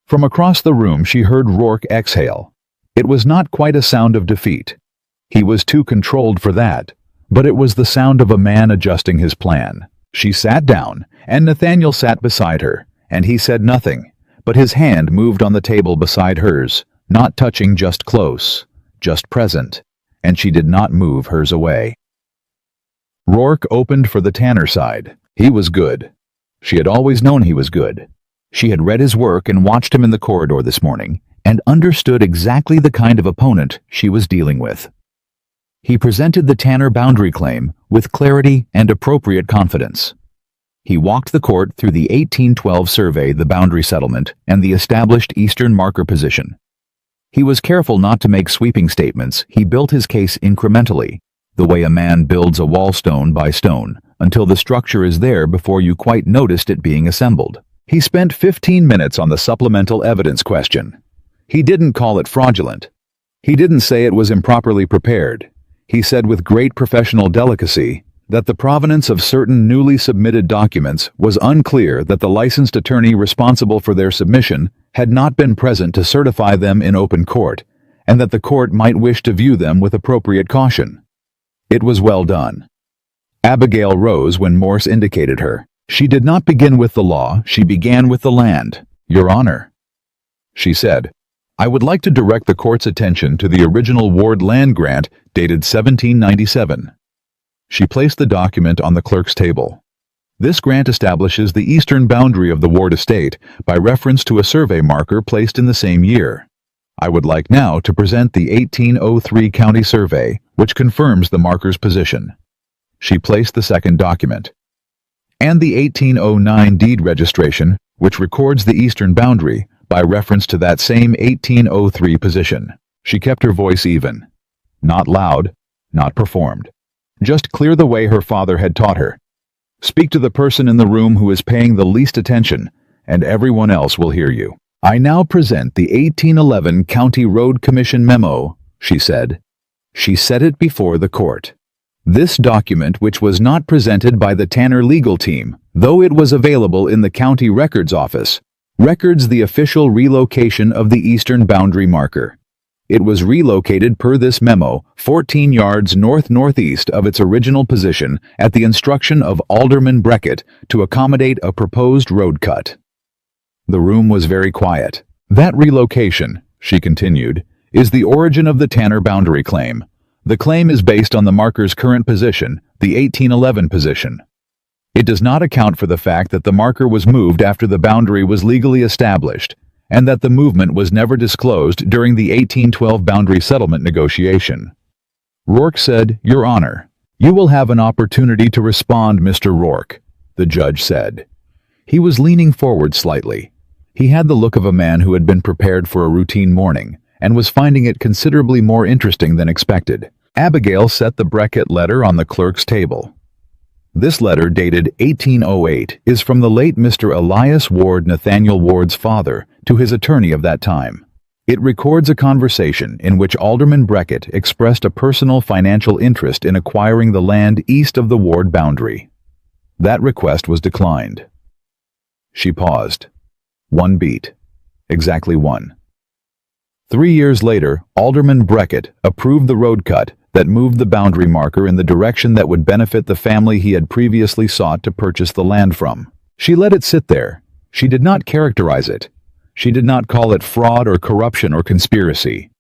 From across the room she heard Rourke exhale. It was not quite a sound of defeat. He was too controlled for that, but it was the sound of a man adjusting his plan. She sat down, and Nathaniel sat beside her, and he said nothing, but his hand moved on the table beside hers, not touching, just close, just present, and she did not move hers away. Rourke opened for the Tanner side. He was good. She had always known he was good. She had read his work and watched him in the corridor this morning, and understood exactly the kind of opponent she was dealing with. He presented the Tanner boundary claim with clarity and appropriate confidence. He walked the court through the 1812 survey, the boundary settlement, and the established eastern marker position. He was careful not to make sweeping statements. He built his case incrementally, the way a man builds a wall stone by stone, until the structure is there before you quite noticed it being assembled. He spent 15 minutes on the supplemental evidence question. He didn't call it fraudulent. He didn't say it was improperly prepared. He said with great professional delicacy that the provenance of certain newly submitted documents was unclear, that the licensed attorney responsible for their submission had not been present to certify them in open court, and that the court might wish to view them with appropriate caution. It was well done. Abigail rose when Morse indicated her. She did not begin with the law, she began with the land. "Your Honor," she said, "I would like to direct the court's attention to the original Ward land grant dated 1797. She placed the document on the clerk's table. This grant establishes the eastern boundary of the Ward estate by reference to a survey marker placed in the same year. I would like now to present the 1803 county survey, which confirms the marker's position." She placed the second document. "And the 1809 deed registration, which records the eastern boundary by reference to that same 1803 position." She kept her voice even. Not loud, not performed. Just clear the way her father had taught her. Speak to the person in the room who is paying the least attention, and everyone else will hear you. I now present the 1811 County Road Commission memo, she said. She said it before the court. This document, which was not presented by the Tanner legal team, though it was available in the county records office, records the official relocation of the eastern boundary marker. It was relocated per this memo 14 yards north-northeast of its original position at the instruction of Alderman Breckett to accommodate a proposed road cut. The room was very quiet. That relocation, she continued, is the origin of the Tanner boundary claim. The claim is based on the marker's current position, the 1811 position. It does not account for the fact that the marker was moved after the boundary was legally established, and that the movement was never disclosed during the 1812 boundary settlement negotiation. Rourke said, "Your Honor, you will have an opportunity to respond, Mr. Rourke," the judge said. He was leaning forward slightly. He had the look of a man who had been prepared for a routine morning and was finding it considerably more interesting than expected. Abigail set the Breckett letter on the clerk's table. This letter, dated 1808, is from the late Mr. Elias Ward, Nathaniel Ward's father, to his attorney of that time. It records a conversation in which Alderman Breckett expressed a personal financial interest in acquiring the land east of the Ward boundary. That request was declined. She paused. One beat. Exactly one. 3 years later, Alderman Breckett approved the road cut that moved the boundary marker in the direction that would benefit the family he had previously sought to purchase the land from. She let it sit there. She did not characterize it. She did not call it fraud or corruption or conspiracy.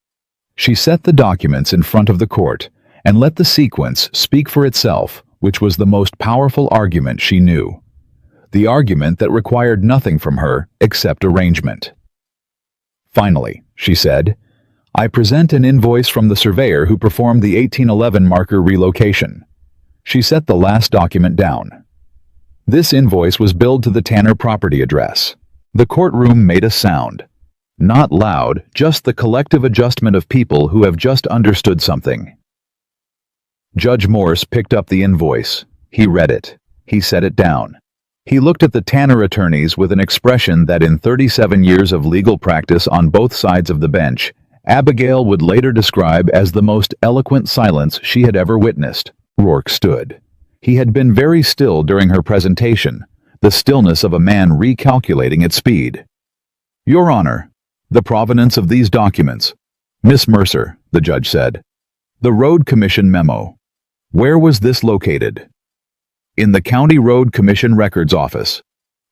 She set the documents in front of the court and let the sequence speak for itself, which was the most powerful argument she knew. The argument that required nothing from her except arrangement. Finally, she said, I present an invoice from the surveyor who performed the 1811 marker relocation. She set the last document down. This invoice was billed to the Tanner property address. The courtroom made a sound. Not loud, just the collective adjustment of people who have just understood something. Judge Morse picked up the invoice. He read it. He set it down. He looked at the Tanner attorneys with an expression that in 37 years of legal practice on both sides of the bench, Abigail would later describe as the most eloquent silence she had ever witnessed. Rourke stood. He had been very still during her presentation, the stillness of a man recalculating at speed. Your Honor, the provenance of these documents. Miss Mercer, the judge said. The Road Commission memo. Where was this located? In the County Road Commission Records Office.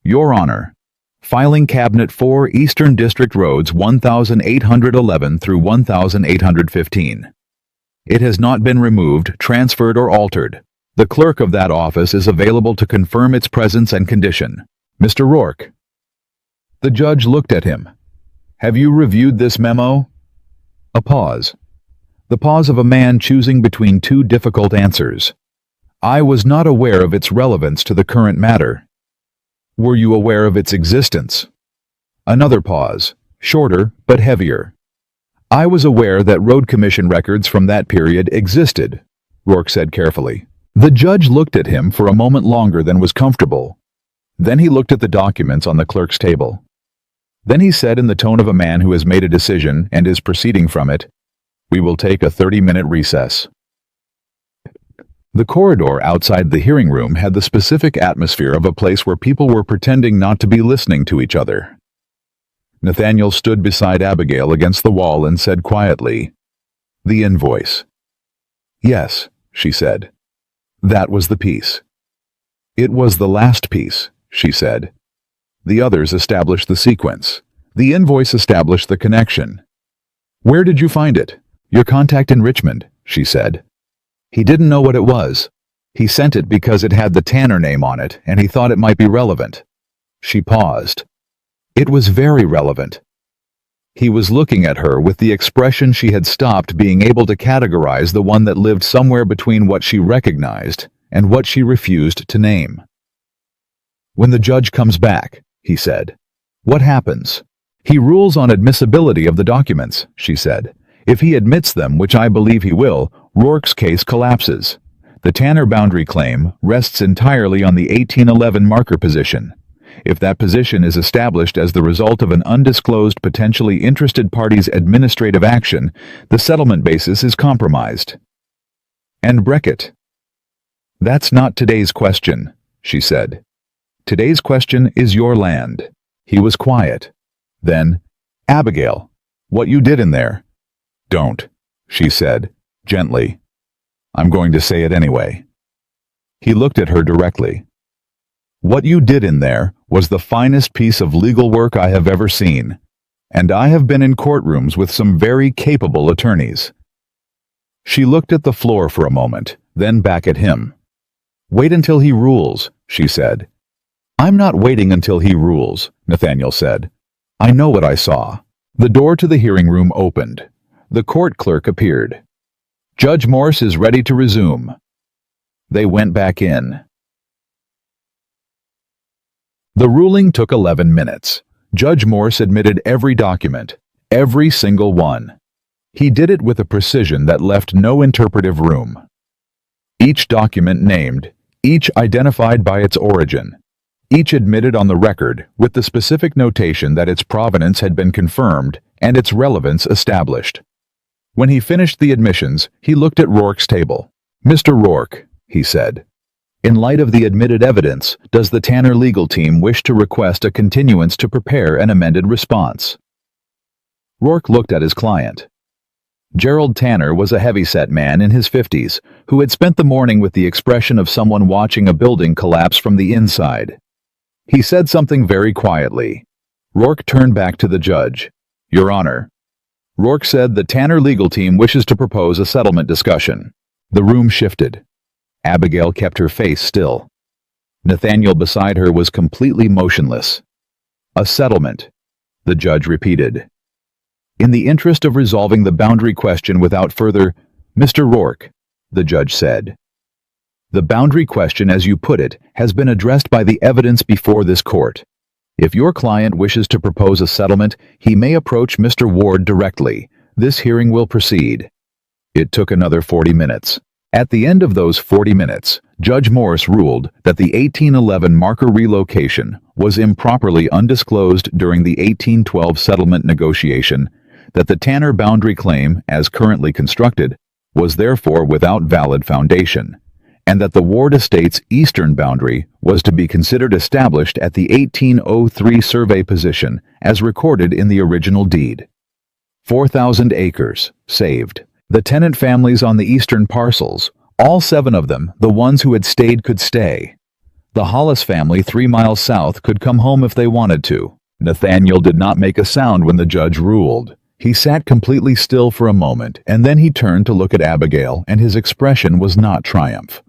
Your Honor. Filing Cabinet 4, Eastern District Roads 1811 through 1815. It has not been removed, transferred, or altered. The clerk of that office is available to confirm its presence and condition. Mr. Rourke. The judge looked at him. Have you reviewed this memo? A pause. The pause of a man choosing between two difficult answers. I was not aware of its relevance to the current matter. Were you aware of its existence? Another pause, shorter but heavier. I was aware that Road Commission records from that period existed, Rourke said carefully. The judge looked at him for a moment longer than was comfortable. Then he looked at the documents on the clerk's table. Then he said in the tone of a man who has made a decision and is proceeding from it, We will take a 30-minute recess. The corridor outside the hearing room had the specific atmosphere of a place where people were pretending not to be listening to each other. Nathaniel stood beside Abigail against the wall and said quietly, The invoice. Yes, she said. That was the piece. It was the last piece, she said. The others established the sequence. The invoice established the connection. Where did you find it? Your contact in Richmond, she said. He didn't know what it was. He sent it because it had the Tanner name on it, and he thought it might be relevant. She paused. It was very relevant. He was looking at her with the expression she had stopped being able to categorize, the one that lived somewhere between what she recognized and what she refused to name. When the judge comes back, he said. What happens? He rules on admissibility of the documents, she said. If he admits them, which I believe he will, Rourke's case collapses. The Tanner boundary claim rests entirely on the 1811 marker position. If that position is established as the result of an undisclosed potentially interested party's administrative action, the settlement basis is compromised. And Beckett. That's not today's question, she said. Today's question is your land. He was quiet. Then, Abigail, what you did in there? Don't, she said, gently. I'm going to say it anyway. He looked at her directly. What you did in there was the finest piece of legal work I have ever seen, and I have been in courtrooms with some very capable attorneys. She looked at the floor for a moment, then back at him. Wait until he rules, she said. I'm not waiting until he rules, Nathaniel said. I know what I saw. The door to the hearing room opened. The court clerk appeared. Judge Morse is ready to resume. They went back in. The ruling took 11 minutes. Judge Morse admitted every document, every single one. He did it with a precision that left no interpretive room. Each document named, each identified by its origin, each admitted on the record with the specific notation that its provenance had been confirmed and its relevance established. When he finished the admissions, he looked at Rourke's table. Mr. Rourke, he said, in light of the admitted evidence, does the Tanner legal team wish to request a continuance to prepare an amended response? Rourke looked at his client. Gerald Tanner was a heavy-set man in his 50s who had spent the morning with the expression of someone watching a building collapse from the inside. He said something very quietly. Rourke turned back to the judge. Your Honor. Rourke said the Tanner legal team wishes to propose a settlement discussion. The room shifted. Abigail kept her face still. Nathaniel beside her was completely motionless. A settlement, the judge repeated. In the interest of resolving the boundary question without further, Mr. Rourke, the judge said. The boundary question, as you put it, has been addressed by the evidence before this court. If your client wishes to propose a settlement, he may approach Mr. Ward directly. This hearing will proceed. It took another 40 minutes. At the end of those 40 minutes, Judge Morse ruled that the 1811 marker relocation was improperly undisclosed during the 1812 settlement negotiation, that the Tanner boundary claim, as currently constructed, was therefore without valid foundation, and that the Ward estate's eastern boundary was to be considered established at the 1803 survey position as recorded in the original deed. 4,000 acres saved. The tenant families on the eastern parcels, all 7 of them, the ones who had stayed could stay. The Hollis family 3 miles south could come home if they wanted to. Nathaniel did not make a sound when the judge ruled. He sat completely still for a moment, and then he turned to look at Abigail, and his expression was not triumph.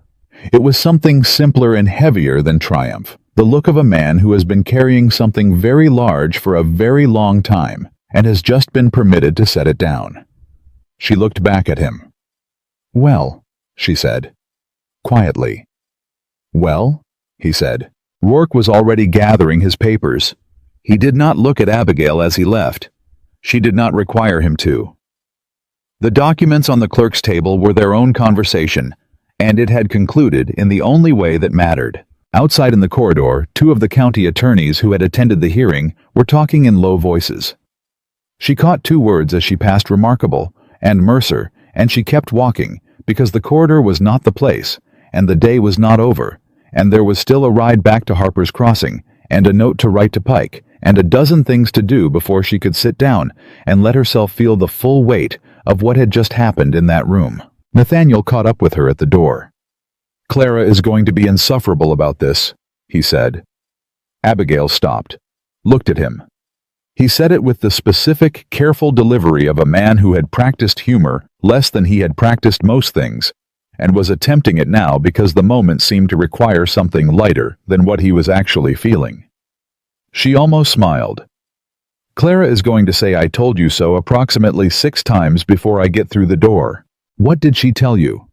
It was something simpler and heavier than triumph, the look of a man who has been carrying something very large for a very long time, and has just been permitted to set it down. She looked back at him. Well, she said, quietly. Well, he said. Rourke was already gathering his papers. He did not look at Abigail as he left. She did not require him to. The documents on the clerk's table were their own conversation, and it had concluded in the only way that mattered. Outside in the corridor, 2 of the county attorneys who had attended the hearing were talking in low voices. She caught 2 words as she passed Remarkable and Mercer, and she kept walking, because the corridor was not the place, and the day was not over, and there was still a ride back to Harper's Crossing, and a note to write to Pike, and a dozen things to do before she could sit down and let herself feel the full weight of what had just happened in that room. Nathaniel caught up with her at the door. Clara is going to be insufferable about this, he said. Abigail stopped, looked at him. He said it with the specific, careful delivery of a man who had practiced humor less than he had practiced most things, and was attempting it now because the moment seemed to require something lighter than what he was actually feeling. She almost smiled. Clara is going to say I told you so approximately 6 times before I get through the door. What did she tell you?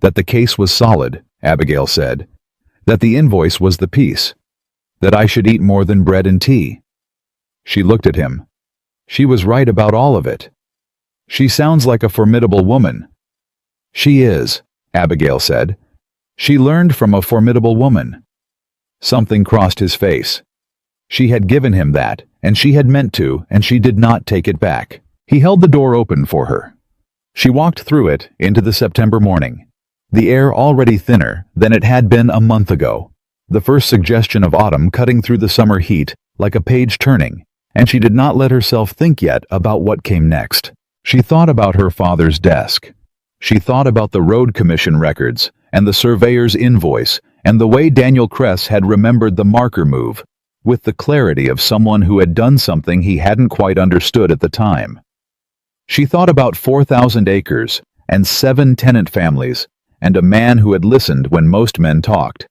That the case was solid, Abigail said. That the invoice was the piece. That I should eat more than bread and tea. She looked at him. She was right about all of it. She sounds like a formidable woman. She is, Abigail said, She learned from a formidable woman. Something crossed his face. She had given him that, and she had meant to, and she did not take it back. He held the door open for her. She walked through it into the September morning, the air already thinner than it had been a month ago, the first suggestion of autumn cutting through the summer heat like a page turning, and she did not let herself think yet about what came next. She thought about her father's desk. She thought about the road commission records and the surveyor's invoice and the way Daniel Kress had remembered the marker move, with the clarity of someone who had done something he hadn't quite understood at the time. She thought about 4,000 acres and 7 tenant families and a man who had listened when most men talked.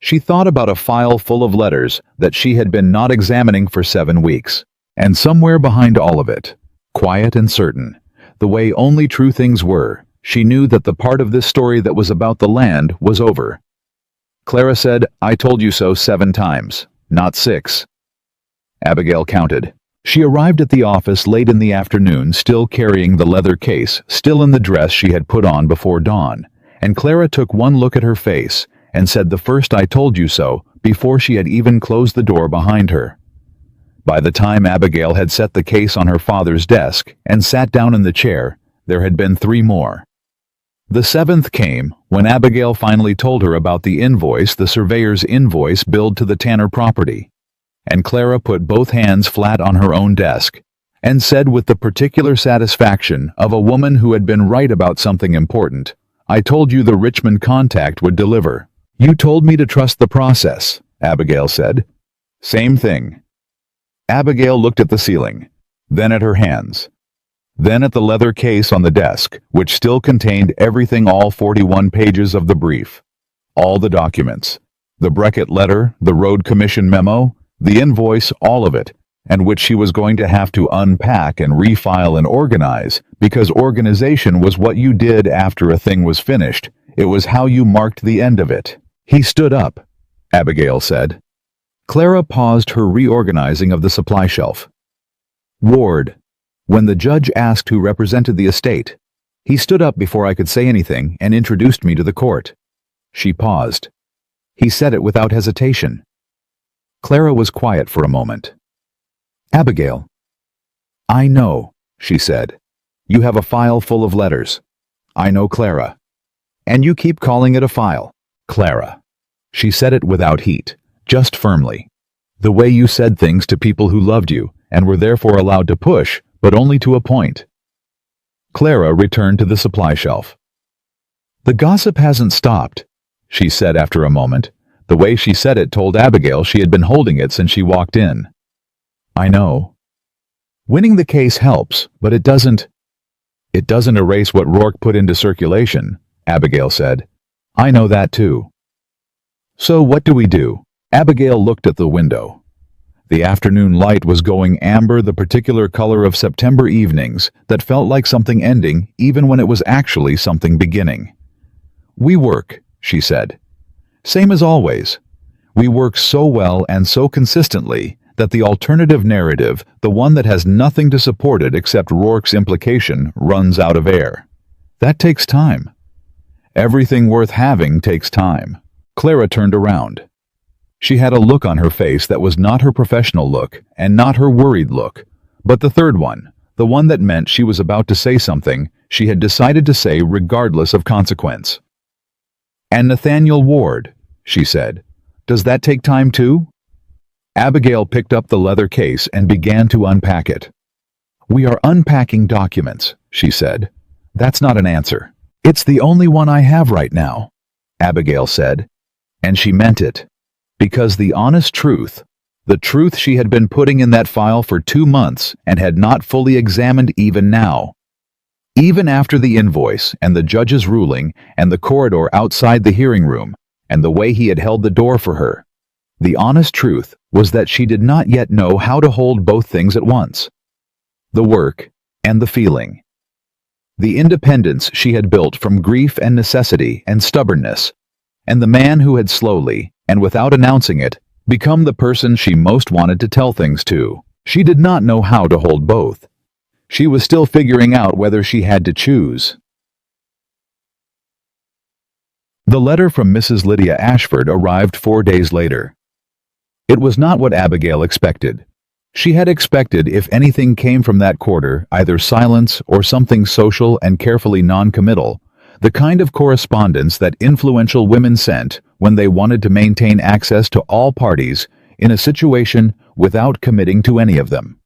She thought about a file full of letters that she had been not examining for 7 weeks, and somewhere behind all of it, quiet and certain, the way only true things were, she knew that the part of this story that was about the land was over. Clara said, "I told you so 7 times, not 6. Abigail counted. She arrived at the office late in the afternoon, still carrying the leather case, still in the dress she had put on before dawn, and Clara took one look at her face and said the first "I told you so" before she had even closed the door behind her. By the time Abigail had set the case on her father's desk and sat down in the chair, there had been 3 more. The 7th came when Abigail finally told her about the invoice, the surveyor's invoice billed to the Tanner property, and Clara put both hands flat on her own desk and said with the particular satisfaction of a woman who had been right about something important, "I told you the Richmond contact would deliver." "You told me to trust the process," Abigail said. "Same thing." Abigail looked at the ceiling, then at her hands, then at the leather case on the desk, which still contained everything, all 41 pages of the brief, all the documents, the Breckett letter, the road commission memo, the invoice, all of it, and which she was going to have to unpack and refile and organize, because organization was what you did after a thing was finished. It was how you marked the end of it. "He stood up," Abigail said. Clara paused her reorganizing of the supply shelf. "Ward, when the judge asked who represented the estate, he stood up before I could say anything and introduced me to the court." She paused. "He said it without hesitation." Clara was quiet for a moment. "Abigail." "I know," she said. "You have a file full of letters. I know, Clara. And you keep calling it a file, Clara." She said it without heat, just firmly. "The way you said things to people who loved you and were therefore allowed to push, but only to a point." Clara returned to the supply shelf. "The gossip hasn't stopped," she said after a moment. The way she said it told Abigail she had been holding it since she walked in. "I know. Winning the case helps, but it doesn't erase what Rourke put into circulation," Abigail said. "I know that too." "So what do we do?" Abigail looked at the window. The afternoon light was going amber, the particular color of September evenings that felt like something ending even when it was actually something beginning. "We work," she said. "Same as always. We work so well and so consistently that the alternative narrative, the one that has nothing to support it except Rourke's implication, runs out of air. That takes time. Everything worth having takes time." Clara turned around. She had a look on her face that was not her professional look and not her worried look, but the third one, the one that meant she was about to say something she had decided to say regardless of consequence. "And Nathaniel Ward," she said. "Does that take time too?" Abigail picked up the leather case and began to unpack it. "We are unpacking documents," she said. "That's not an answer. It's the only one I have right now," Abigail said. And she meant it. Because the honest truth, the truth she had been putting in that file for 2 months and had not fully examined even now, even after the invoice and the judge's ruling and the corridor outside the hearing room and the way he had held the door for her, the honest truth was that she did not yet know how to hold both things at once. The work and the feeling. The independence she had built from grief and necessity and stubbornness, and the man who had slowly, and without announcing it, become the person she most wanted to tell things to. She did not know how to hold both. She was still figuring out whether she had to choose. The letter from Mrs. Lydia Ashford arrived 4 days later. It was not what Abigail expected. She had expected, if anything came from that quarter, either silence or something social and carefully non-committal, the kind of correspondence that influential women sent when they wanted to maintain access to all parties in a situation without committing to any of them.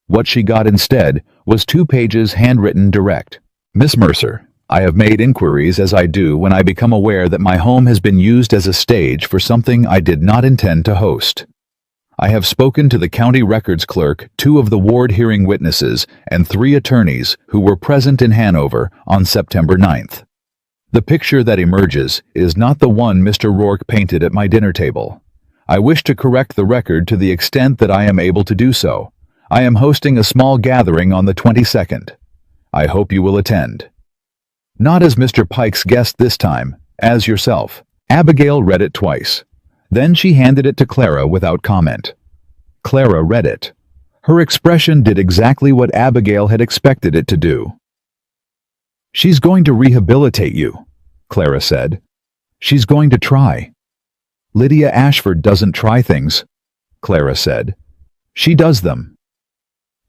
What she got instead was 2 pages handwritten direct. Miss Mercer, I have made inquiries as I do when I become aware that my home has been used as a stage for something I did not intend to host. I have spoken to the county records clerk, 2 of the ward hearing witnesses, and 3 attorneys who were present in Hanover on September 9th. The picture that emerges is not the one Mr. Rourke painted at my dinner table. I wish to correct the record to the extent that I am able to do so. I am hosting a small gathering on the 22nd. I hope you will attend. Not as Mr. Pike's guest this time, as yourself. Abigail read it twice. Then she handed it to Clara without comment. Clara read it. Her expression did exactly what Abigail had expected it to do. She's going to rehabilitate you, Clara said. She's going to try. Lydia Ashford doesn't try things, Clara said. She does them.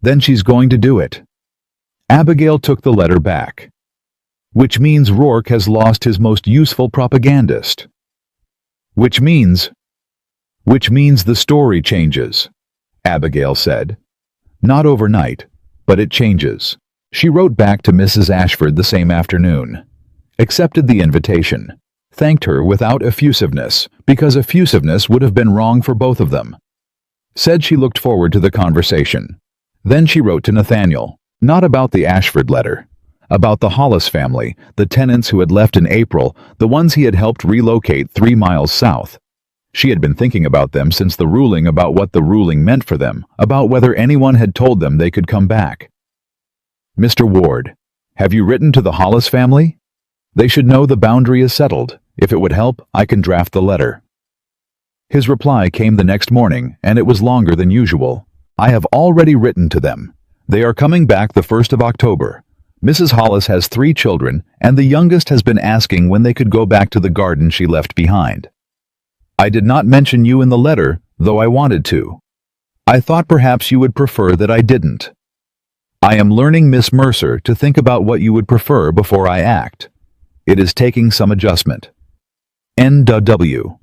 Then she's going to do it. Abigail took the letter back. Which means Rourke has lost his most useful propagandist. Which means the story changes, Abigail said. Not overnight, but it changes. She wrote back to Mrs. Ashford the same afternoon, accepted the invitation, thanked her without effusiveness, because effusiveness would have been wrong for both of them. Said she looked forward to the conversation. Then she wrote to Nathaniel, not about the Ashford letter, about the Hollis family, the tenants who had left in April, the ones he had helped relocate 3 miles south. She had been thinking about them since the ruling, about what the ruling meant for them, about whether anyone had told them they could come back. Mr. Ward, have you written to the Hollis family? They should know the boundary is settled. If it would help, I can draft the letter. His reply came the next morning, and it was longer than usual. I have already written to them. They are coming back the 1st of October. Mrs. Hollis has 3 children, and the youngest has been asking when they could go back to the garden she left behind. I did not mention you in the letter, though I wanted to. I thought perhaps you would prefer that I didn't. I am learning, Miss Mercer, to think about what you would prefer before I act. It is taking some adjustment. N.W.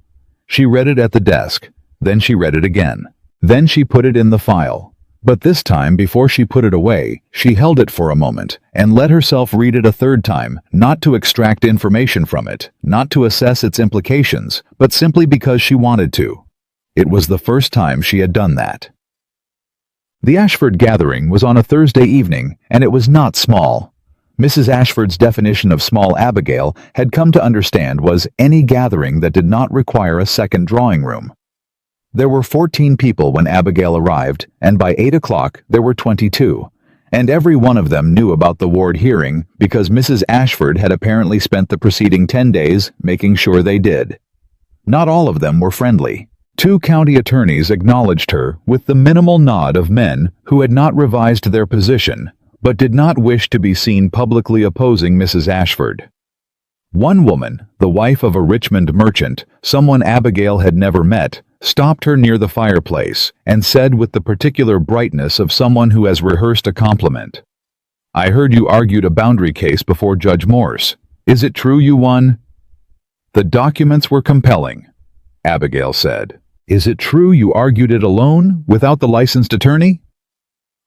She read it at the desk, then she read it again. Then she put it in the file. But this time, before she put it away, she held it for a moment and let herself read it a 3rd time, not to extract information from it, not to assess its implications, but simply because she wanted to. It was the first time she had done that. The Ashford gathering was on a Thursday evening, and it was not small. Mrs. Ashford's definition of small, Abigail had come to understand, was any gathering that did not require a second drawing room. There were 14 people when Abigail arrived, and by 8 o'clock there were 22, and every one of them knew about the ward hearing because Mrs. Ashford had apparently spent the preceding 10 days making sure they did. Not all of them were friendly. 2 county attorneys acknowledged her with the minimal nod of men who had not revised their position, but did not wish to be seen publicly opposing Mrs. Ashford. One woman, the wife of a Richmond merchant, someone Abigail had never met, stopped her near the fireplace and said with the particular brightness of someone who has rehearsed a compliment, "I heard you argued a boundary case before Judge Morse. Is it true you won?" "The documents were compelling," Abigail said. "Is it true you argued it alone, without the licensed attorney?"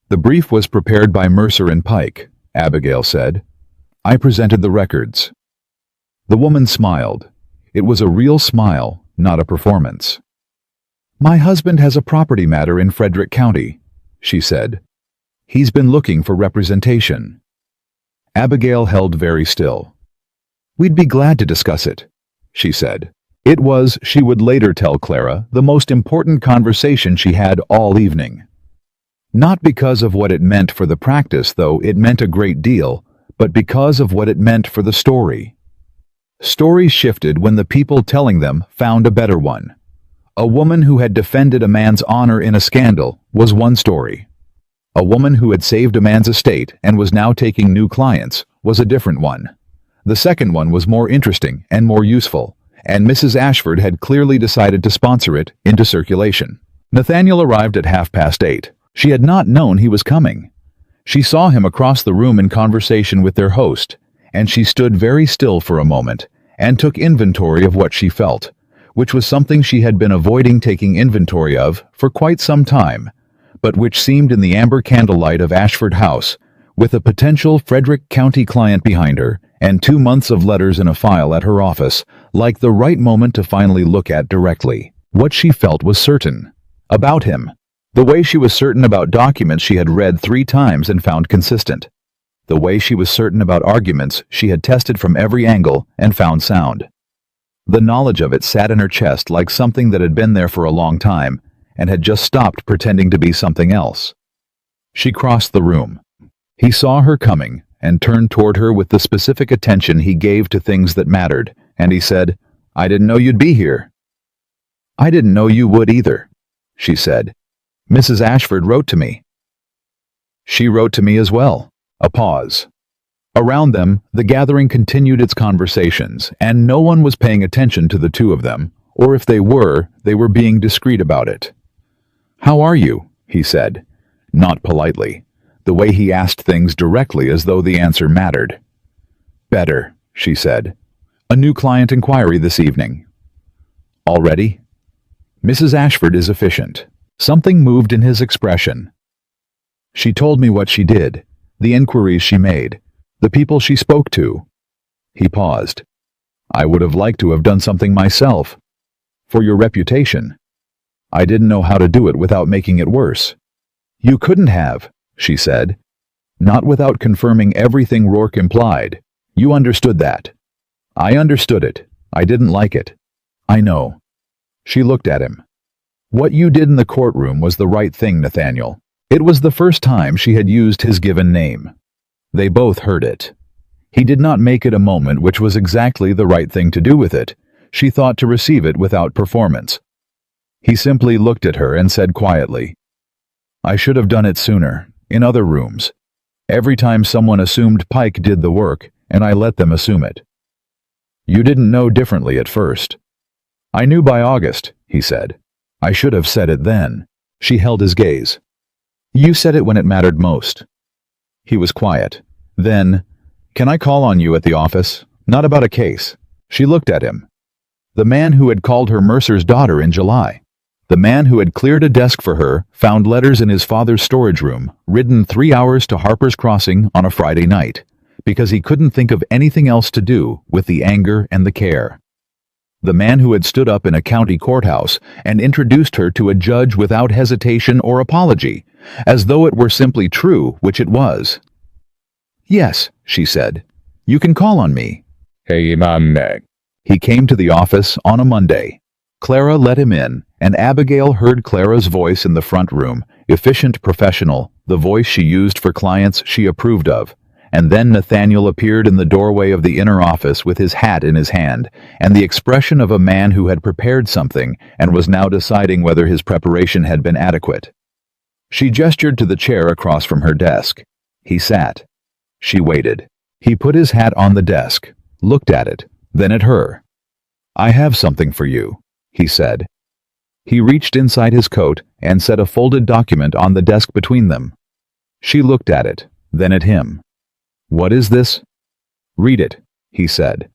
"The brief was prepared by Mercer and Pike," Abigail said. "I presented the records." The woman smiled. It was a real smile, not a performance. "My husband has a property matter in Frederick County," she said. "He's been looking for representation." Abigail held very still. "We'd be glad to discuss it," she said. It was, she would later tell Clara, the most important conversation she had all evening. Not because of what it meant for the practice, though it meant a great deal, but because of what it meant for the story. Stories shifted when the people telling them found a better one. A woman who had defended a man's honor in a scandal was one story. A woman who had saved a man's estate and was now taking new clients was a different one. The second one was more interesting and more useful, and Mrs. Ashford had clearly decided to sponsor it into circulation. Nathaniel arrived at 8:30. She had not known he was coming. She saw him across the room in conversation with their host, and she stood very still for a moment and took inventory of what she felt, which was something she had been avoiding taking inventory of for quite some time, but which seemed in the amber candlelight of Ashford House, with a potential Frederick County client behind her and 2 months of letters in a file at her office, like the right moment to finally look at directly. What she felt was certain. About him. The way she was certain about documents she had read 3 times and found consistent. The way she was certain about arguments she had tested from every angle and found sound. The knowledge of it sat in her chest like something that had been there for a long time and had just stopped pretending to be something else. She crossed the room. He saw her coming and turned toward her with the specific attention he gave to things that mattered, and he said, "I didn't know you'd be here." "I didn't know you would either," she said. "Mrs. Ashford wrote to me." "She wrote to me as well." A pause. Around them, the gathering continued its conversations, and no one was paying attention to the two of them, or if they were being discreet about it. "How are you?" he said, not politely, the way he asked things directly as though the answer mattered. "Better," she said. "A new client inquiry this evening." "Already?" Mrs. Ashford is efficient. Something moved in his expression. "She told me what she did, the inquiries she made, the people she spoke to." He paused. "I would have liked to have done something myself. For your reputation. I didn't know how to do it without making it worse." "You couldn't have," she said. "Not without confirming everything Rourke implied. You understood that." "I understood it. I didn't like it." "I know." She looked at him. "What you did in the courtroom was the right thing, Nathaniel." It was the first time she had used his given name. They both heard it. He did not make it a moment which was exactly the right thing to do with it. She thought to receive it without performance. He simply looked at her and said quietly, "I should have done it sooner, in other rooms. Every time someone assumed Pike did the work, and I let them assume it." "You didn't know differently at first." "I knew by August," he said. "I should have said it then." She held his gaze. "You said it when it mattered most." He was quiet. Then, "Can I call on you at the office? Not about a case." She looked at him. The man who had called her Mercer's daughter in July. The man who had cleared a desk for her, found letters in his father's storage room, ridden 3 hours to Harper's Crossing on a Friday night, because he couldn't think of anything else to do with the anger and the care. The man who had stood up in a county courthouse and introduced her to a judge without hesitation or apology, as though it were simply true, which it was. "Yes," she said. "You can call on me." Hey, man. He came to the office on a Monday. Clara let him in, and Abigail heard Clara's voice in the front room, efficient, professional, the voice she used for clients she approved of. And then Nathaniel appeared in the doorway of the inner office with his hat in his hand, and the expression of a man who had prepared something and was now deciding whether his preparation had been adequate. She gestured to the chair across from her desk. He sat. She waited. He put his hat on the desk, looked at it, then at her. "I have something for you," he said. He reached inside his coat and set a folded document on the desk between them. She looked at it, then at him. "What is this?" "Read it," he said.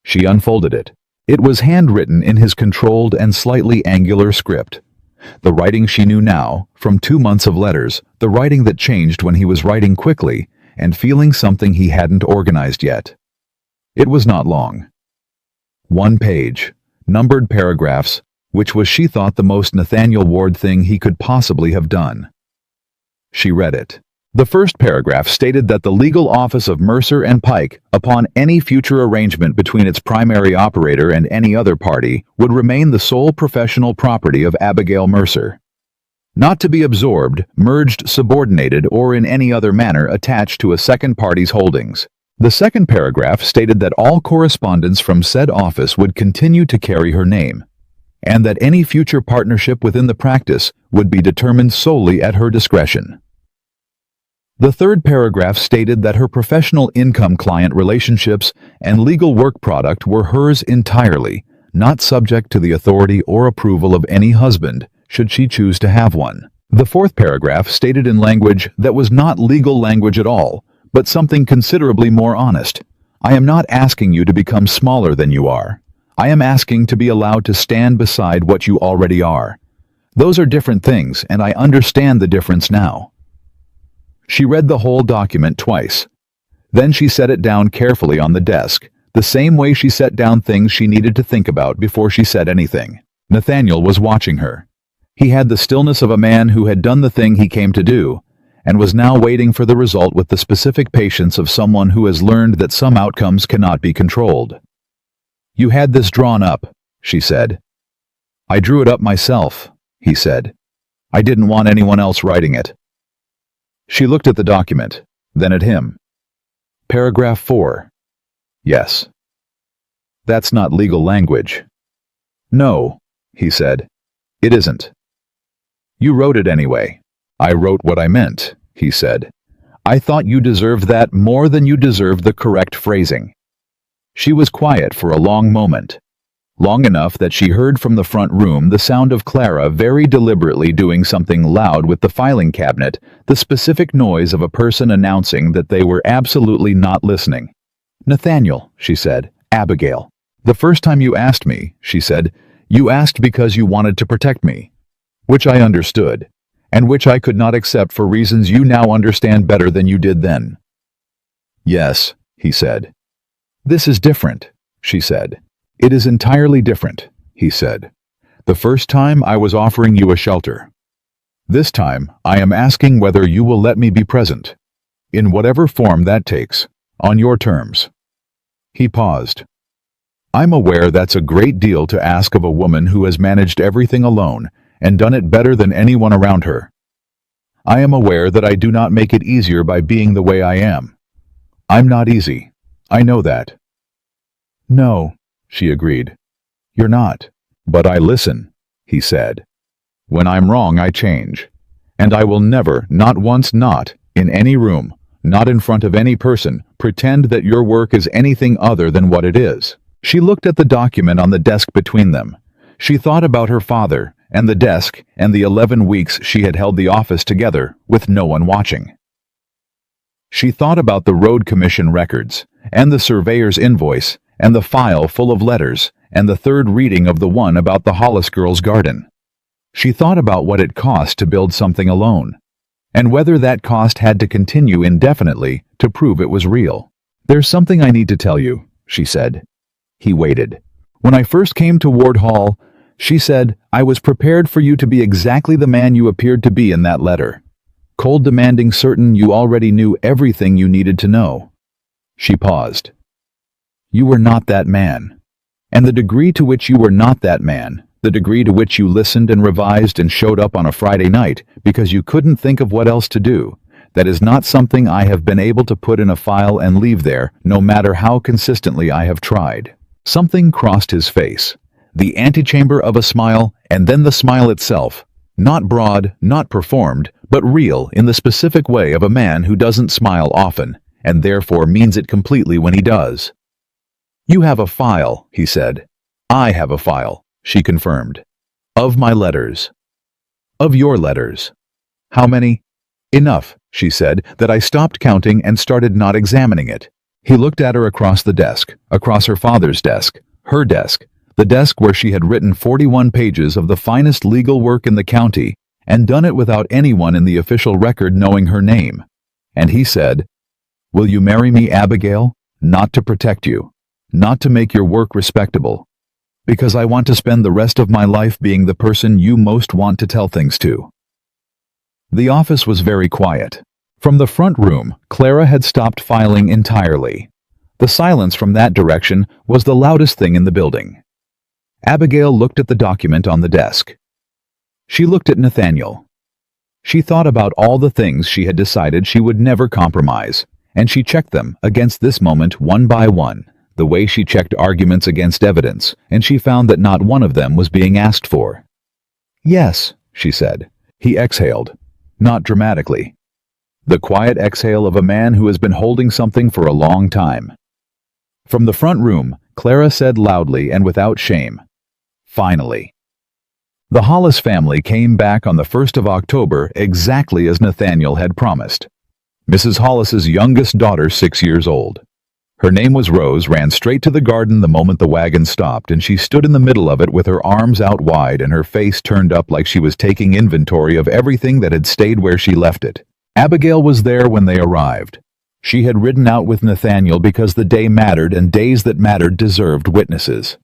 She unfolded it. It was handwritten in his controlled and slightly angular script. The writing she knew now, from 2 months of letters, the writing that changed when he was writing quickly and feeling something he hadn't organized yet. It was not long. 1 page, numbered paragraphs, which was, she thought, the most Nathaniel Ward thing he could possibly have done. She read it. The first paragraph stated that the legal office of Mercer and Pike, upon any future arrangement between its primary operator and any other party, would remain the sole professional property of Abigail Mercer. Not to be absorbed, merged, subordinated, or in any other manner attached to a second party's holdings. The second paragraph stated that all correspondence from said office would continue to carry her name, and that any future partnership within the practice would be determined solely at her discretion. The third paragraph stated that her professional income-client relationships and legal work product were hers entirely, not subject to the authority or approval of any husband, should she choose to have one. The fourth paragraph stated in language that was not legal language at all, but something considerably more honest. I am not asking you to become smaller than you are. I am asking to be allowed to stand beside what you already are. Those are different things, and I understand the difference now. She read the whole document twice. Then she set it down carefully on the desk, the same way she set down things she needed to think about before she said anything. Nathaniel was watching her. He had the stillness of a man who had done the thing he came to do, and was now waiting for the result with the specific patience of someone who has learned that some outcomes cannot be controlled. "You had this drawn up," she said. "I drew it up myself," he said. "I didn't want anyone else writing it." She looked at the document, then at him. Paragraph 4. "Yes." "That's not legal language." "No," he said. "It isn't." "You wrote it anyway." "I wrote what I meant," he said. "I thought you deserved that more than you deserved the correct phrasing." She was quiet for a long moment. Long enough that she heard from the front room the sound of Clara very deliberately doing something loud with the filing cabinet, the specific noise of a person announcing that they were absolutely not listening. "Nathaniel," she said. "Abigail. The first time you asked me," she said, "you asked because you wanted to protect me. Which I understood, and which I could not accept for reasons you now understand better than you did then." "Yes," he said. "This is different," she said. "It is entirely different," he said. "The first time I was offering you a shelter. This time I am asking whether you will let me be present, in whatever form that takes, on your terms." He paused. "I'm aware that's a great deal to ask of a woman who has managed everything alone and done it better than anyone around her. I am aware that I do not make it easier by being the way I am. I'm not easy. I know that." "No," she agreed. "You're not." "But I listen," he said. "When I'm wrong, I change. And I will never, not once, not in any room, not in front of any person, pretend that your work is anything other than what it is." She looked at the document on the desk between them. She thought about her father, and the desk, and the 11 weeks she had held the office together, with no one watching. She thought about the road commission records, and the surveyor's invoice, and the file full of letters, and the third reading of the one about the Hollis girls' garden. She thought about what it cost to build something alone, and whether that cost had to continue indefinitely to prove it was real. "There's something I need to tell you," she said. He waited. "When I first came to Ward Hall," she said, "I was prepared for you to be exactly the man you appeared to be in that letter. Cold, demanding, certain you already knew everything you needed to know." She paused. "You were not that man. And the degree to which you were not that man, the degree to which you listened and revised and showed up on a Friday night because you couldn't think of what else to do, that is not something I have been able to put in a file and leave there, no matter how consistently I have tried." Something crossed his face. The antechamber of a smile, and then the smile itself. Not broad, not performed, but real in the specific way of a man who doesn't smile often, and therefore means it completely when he does. "You have a file," he said. "I have a file," she confirmed. "Of my letters." "Of your letters." "How many?" "Enough," she said, "that I stopped counting and started not examining it." He looked at her across the desk, across her father's desk, her desk, the desk where she had written 41 pages of the finest legal work in the county, and done it without anyone in the official record knowing her name. And he said, "Will you marry me, Abigail? Not to protect you, not to make your work respectable, because I want to spend the rest of my life being the person you most want to tell things to." The office was very quiet. From the front room, Clara had stopped filing entirely. The silence from that direction was the loudest thing in the building. Abigail looked at the document on the desk. She looked at Nathaniel. She thought about all the things she had decided she would never compromise, and she checked them against this moment one by one, the way she checked arguments against evidence, and she found that not one of them was being asked for. "Yes," she said. He exhaled. Not dramatically. the quiet exhale of a man who has been holding something for a long time. From the front room, Clara said loudly and without shame, "Finally." The Hollis family came back on the 1st of October exactly as Nathaniel had promised. Mrs. Hollis's youngest daughter, 6 years old. Her name was Rose, ran straight to the garden the moment the wagon stopped, and she stood in the middle of it with her arms out wide and her face turned up like she was taking inventory of everything that had stayed where she left it. Abigail was there when they arrived. She had ridden out with Nathaniel because the day mattered, and days that mattered deserved witnesses.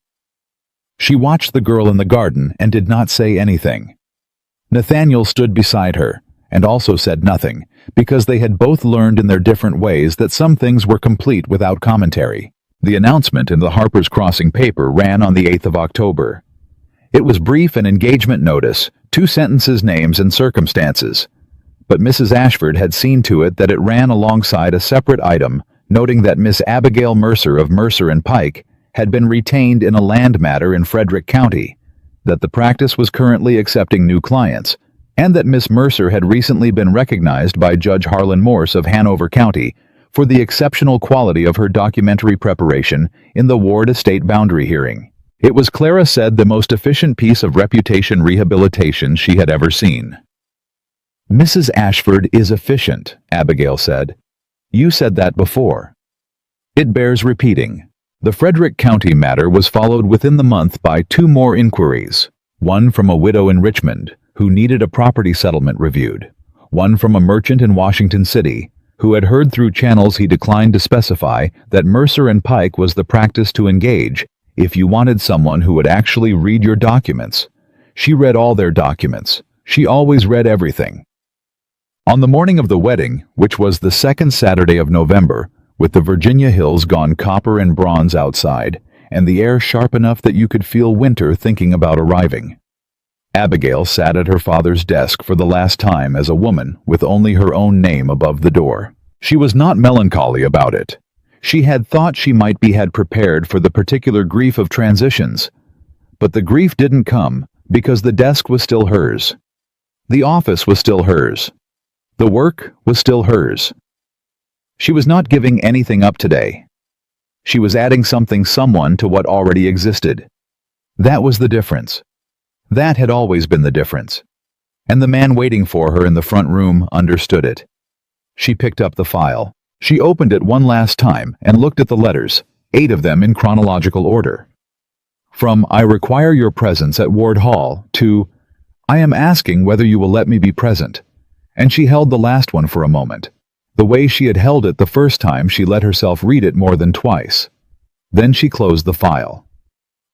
She watched the girl in the garden and did not say anything. Nathaniel stood beside her and also said nothing, because they had both learned in their different ways that some things were complete without commentary. The announcement in the Harper's Crossing paper ran on the 8th of October. It was brief, an engagement notice, 2 sentences, names and circumstances. But Mrs. Ashford had seen to it that it ran alongside a separate item, noting that Miss Abigail Mercer of Mercer and Pike had been retained in a land matter in Frederick County, that the practice was currently accepting new clients, and that Miss Mercer had recently been recognized by Judge Harlan Morse of Hanover County for the exceptional quality of her documentary preparation in the Ward estate boundary hearing. It was, Clara said, the most efficient piece of reputation rehabilitation she had ever seen. "Mrs. Ashford is efficient," Abigail said. "You said that before." "It bears repeating." The Frederick County matter was followed within the month by 2 more inquiries, one from a widow in Richmond who needed a property settlement reviewed, one from a merchant in Washington City who had heard through channels he declined to specify that Mercer and Pike was the practice to engage if you wanted someone who would actually read your documents. She read all their documents. She always read everything. On the morning of the wedding, which was the 2nd Saturday of November, with the Virginia hills gone copper and bronze outside, and the air sharp enough that you could feel winter thinking about arriving, Abigail sat at her father's desk for the last time as a woman with only her own name above the door. She was not melancholy about it. She had thought she might be had prepared for the particular grief of transitions. But the grief didn't come because the desk was still hers. The office was still hers. The work was still hers. She was not giving anything up today. She was adding someone to what already existed. That was the difference. That had always been the difference. And the man waiting for her in the front room understood it. She picked up the file. She opened it one last time and looked at the letters, 8 of them in chronological order. From "I require your presence at Ward Hall" to "I am asking whether you will let me be present." And she held the last one for a moment, the way she had held it the first time she let herself read it more than twice. Then she closed the file,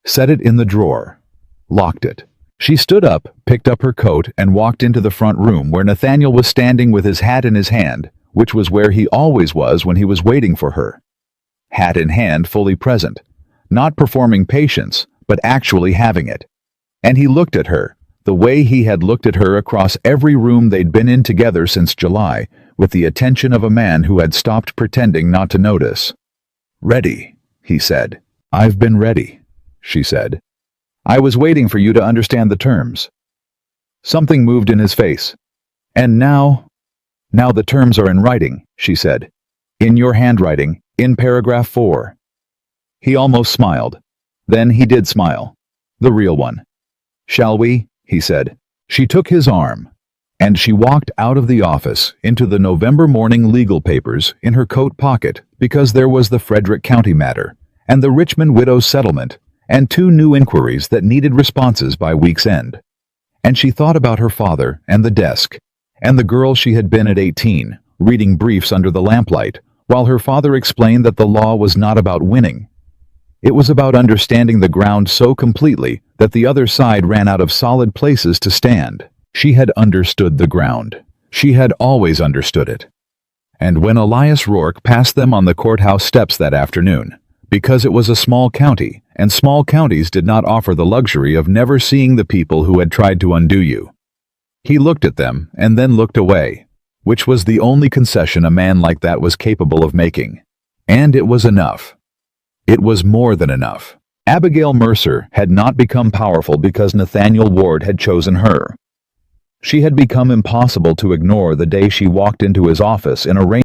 set it in the drawer, locked it. She stood up, picked up her coat, and walked into the front room where Nathaniel was standing with his hat in his hand, which was where he always was when he was waiting for her. Hat in hand, fully present, not performing patience, but actually having it. And he looked at her, the way he had looked at her across every room they'd been in together since July, with the attention of a man who had stopped pretending not to notice. "Ready," he said. "I've been ready," she said. "I was waiting for you to understand the terms." Something moved in his face. "And now the terms are in writing," she said. "In your handwriting, in paragraph 4. He almost smiled. Then he did smile. The real one. "Shall we?" he said. She took his arm, and she walked out of the office into the November morning legal papers in her coat pocket, because there was the Frederick County matter, and the Richmond widow's settlement, and 2 new inquiries that needed responses by week's end. And she thought about her father and the desk, and the girl she had been at 18, reading briefs under the lamplight, while her father explained that the law was not about winning. It was about understanding the ground so completely that the other side ran out of solid places to stand. She had understood the ground. She had always understood it. And when Elias Rourke passed them on the courthouse steps that afternoon, because it was a small county, and small counties did not offer the luxury of never seeing the people who had tried to undo you, he looked at them and then looked away, which was the only concession a man like that was capable of making. And it was enough. It was more than enough. Abigail Mercer had not become powerful because Nathaniel Ward had chosen her. She had become impossible to ignore the day she walked into his office in a rain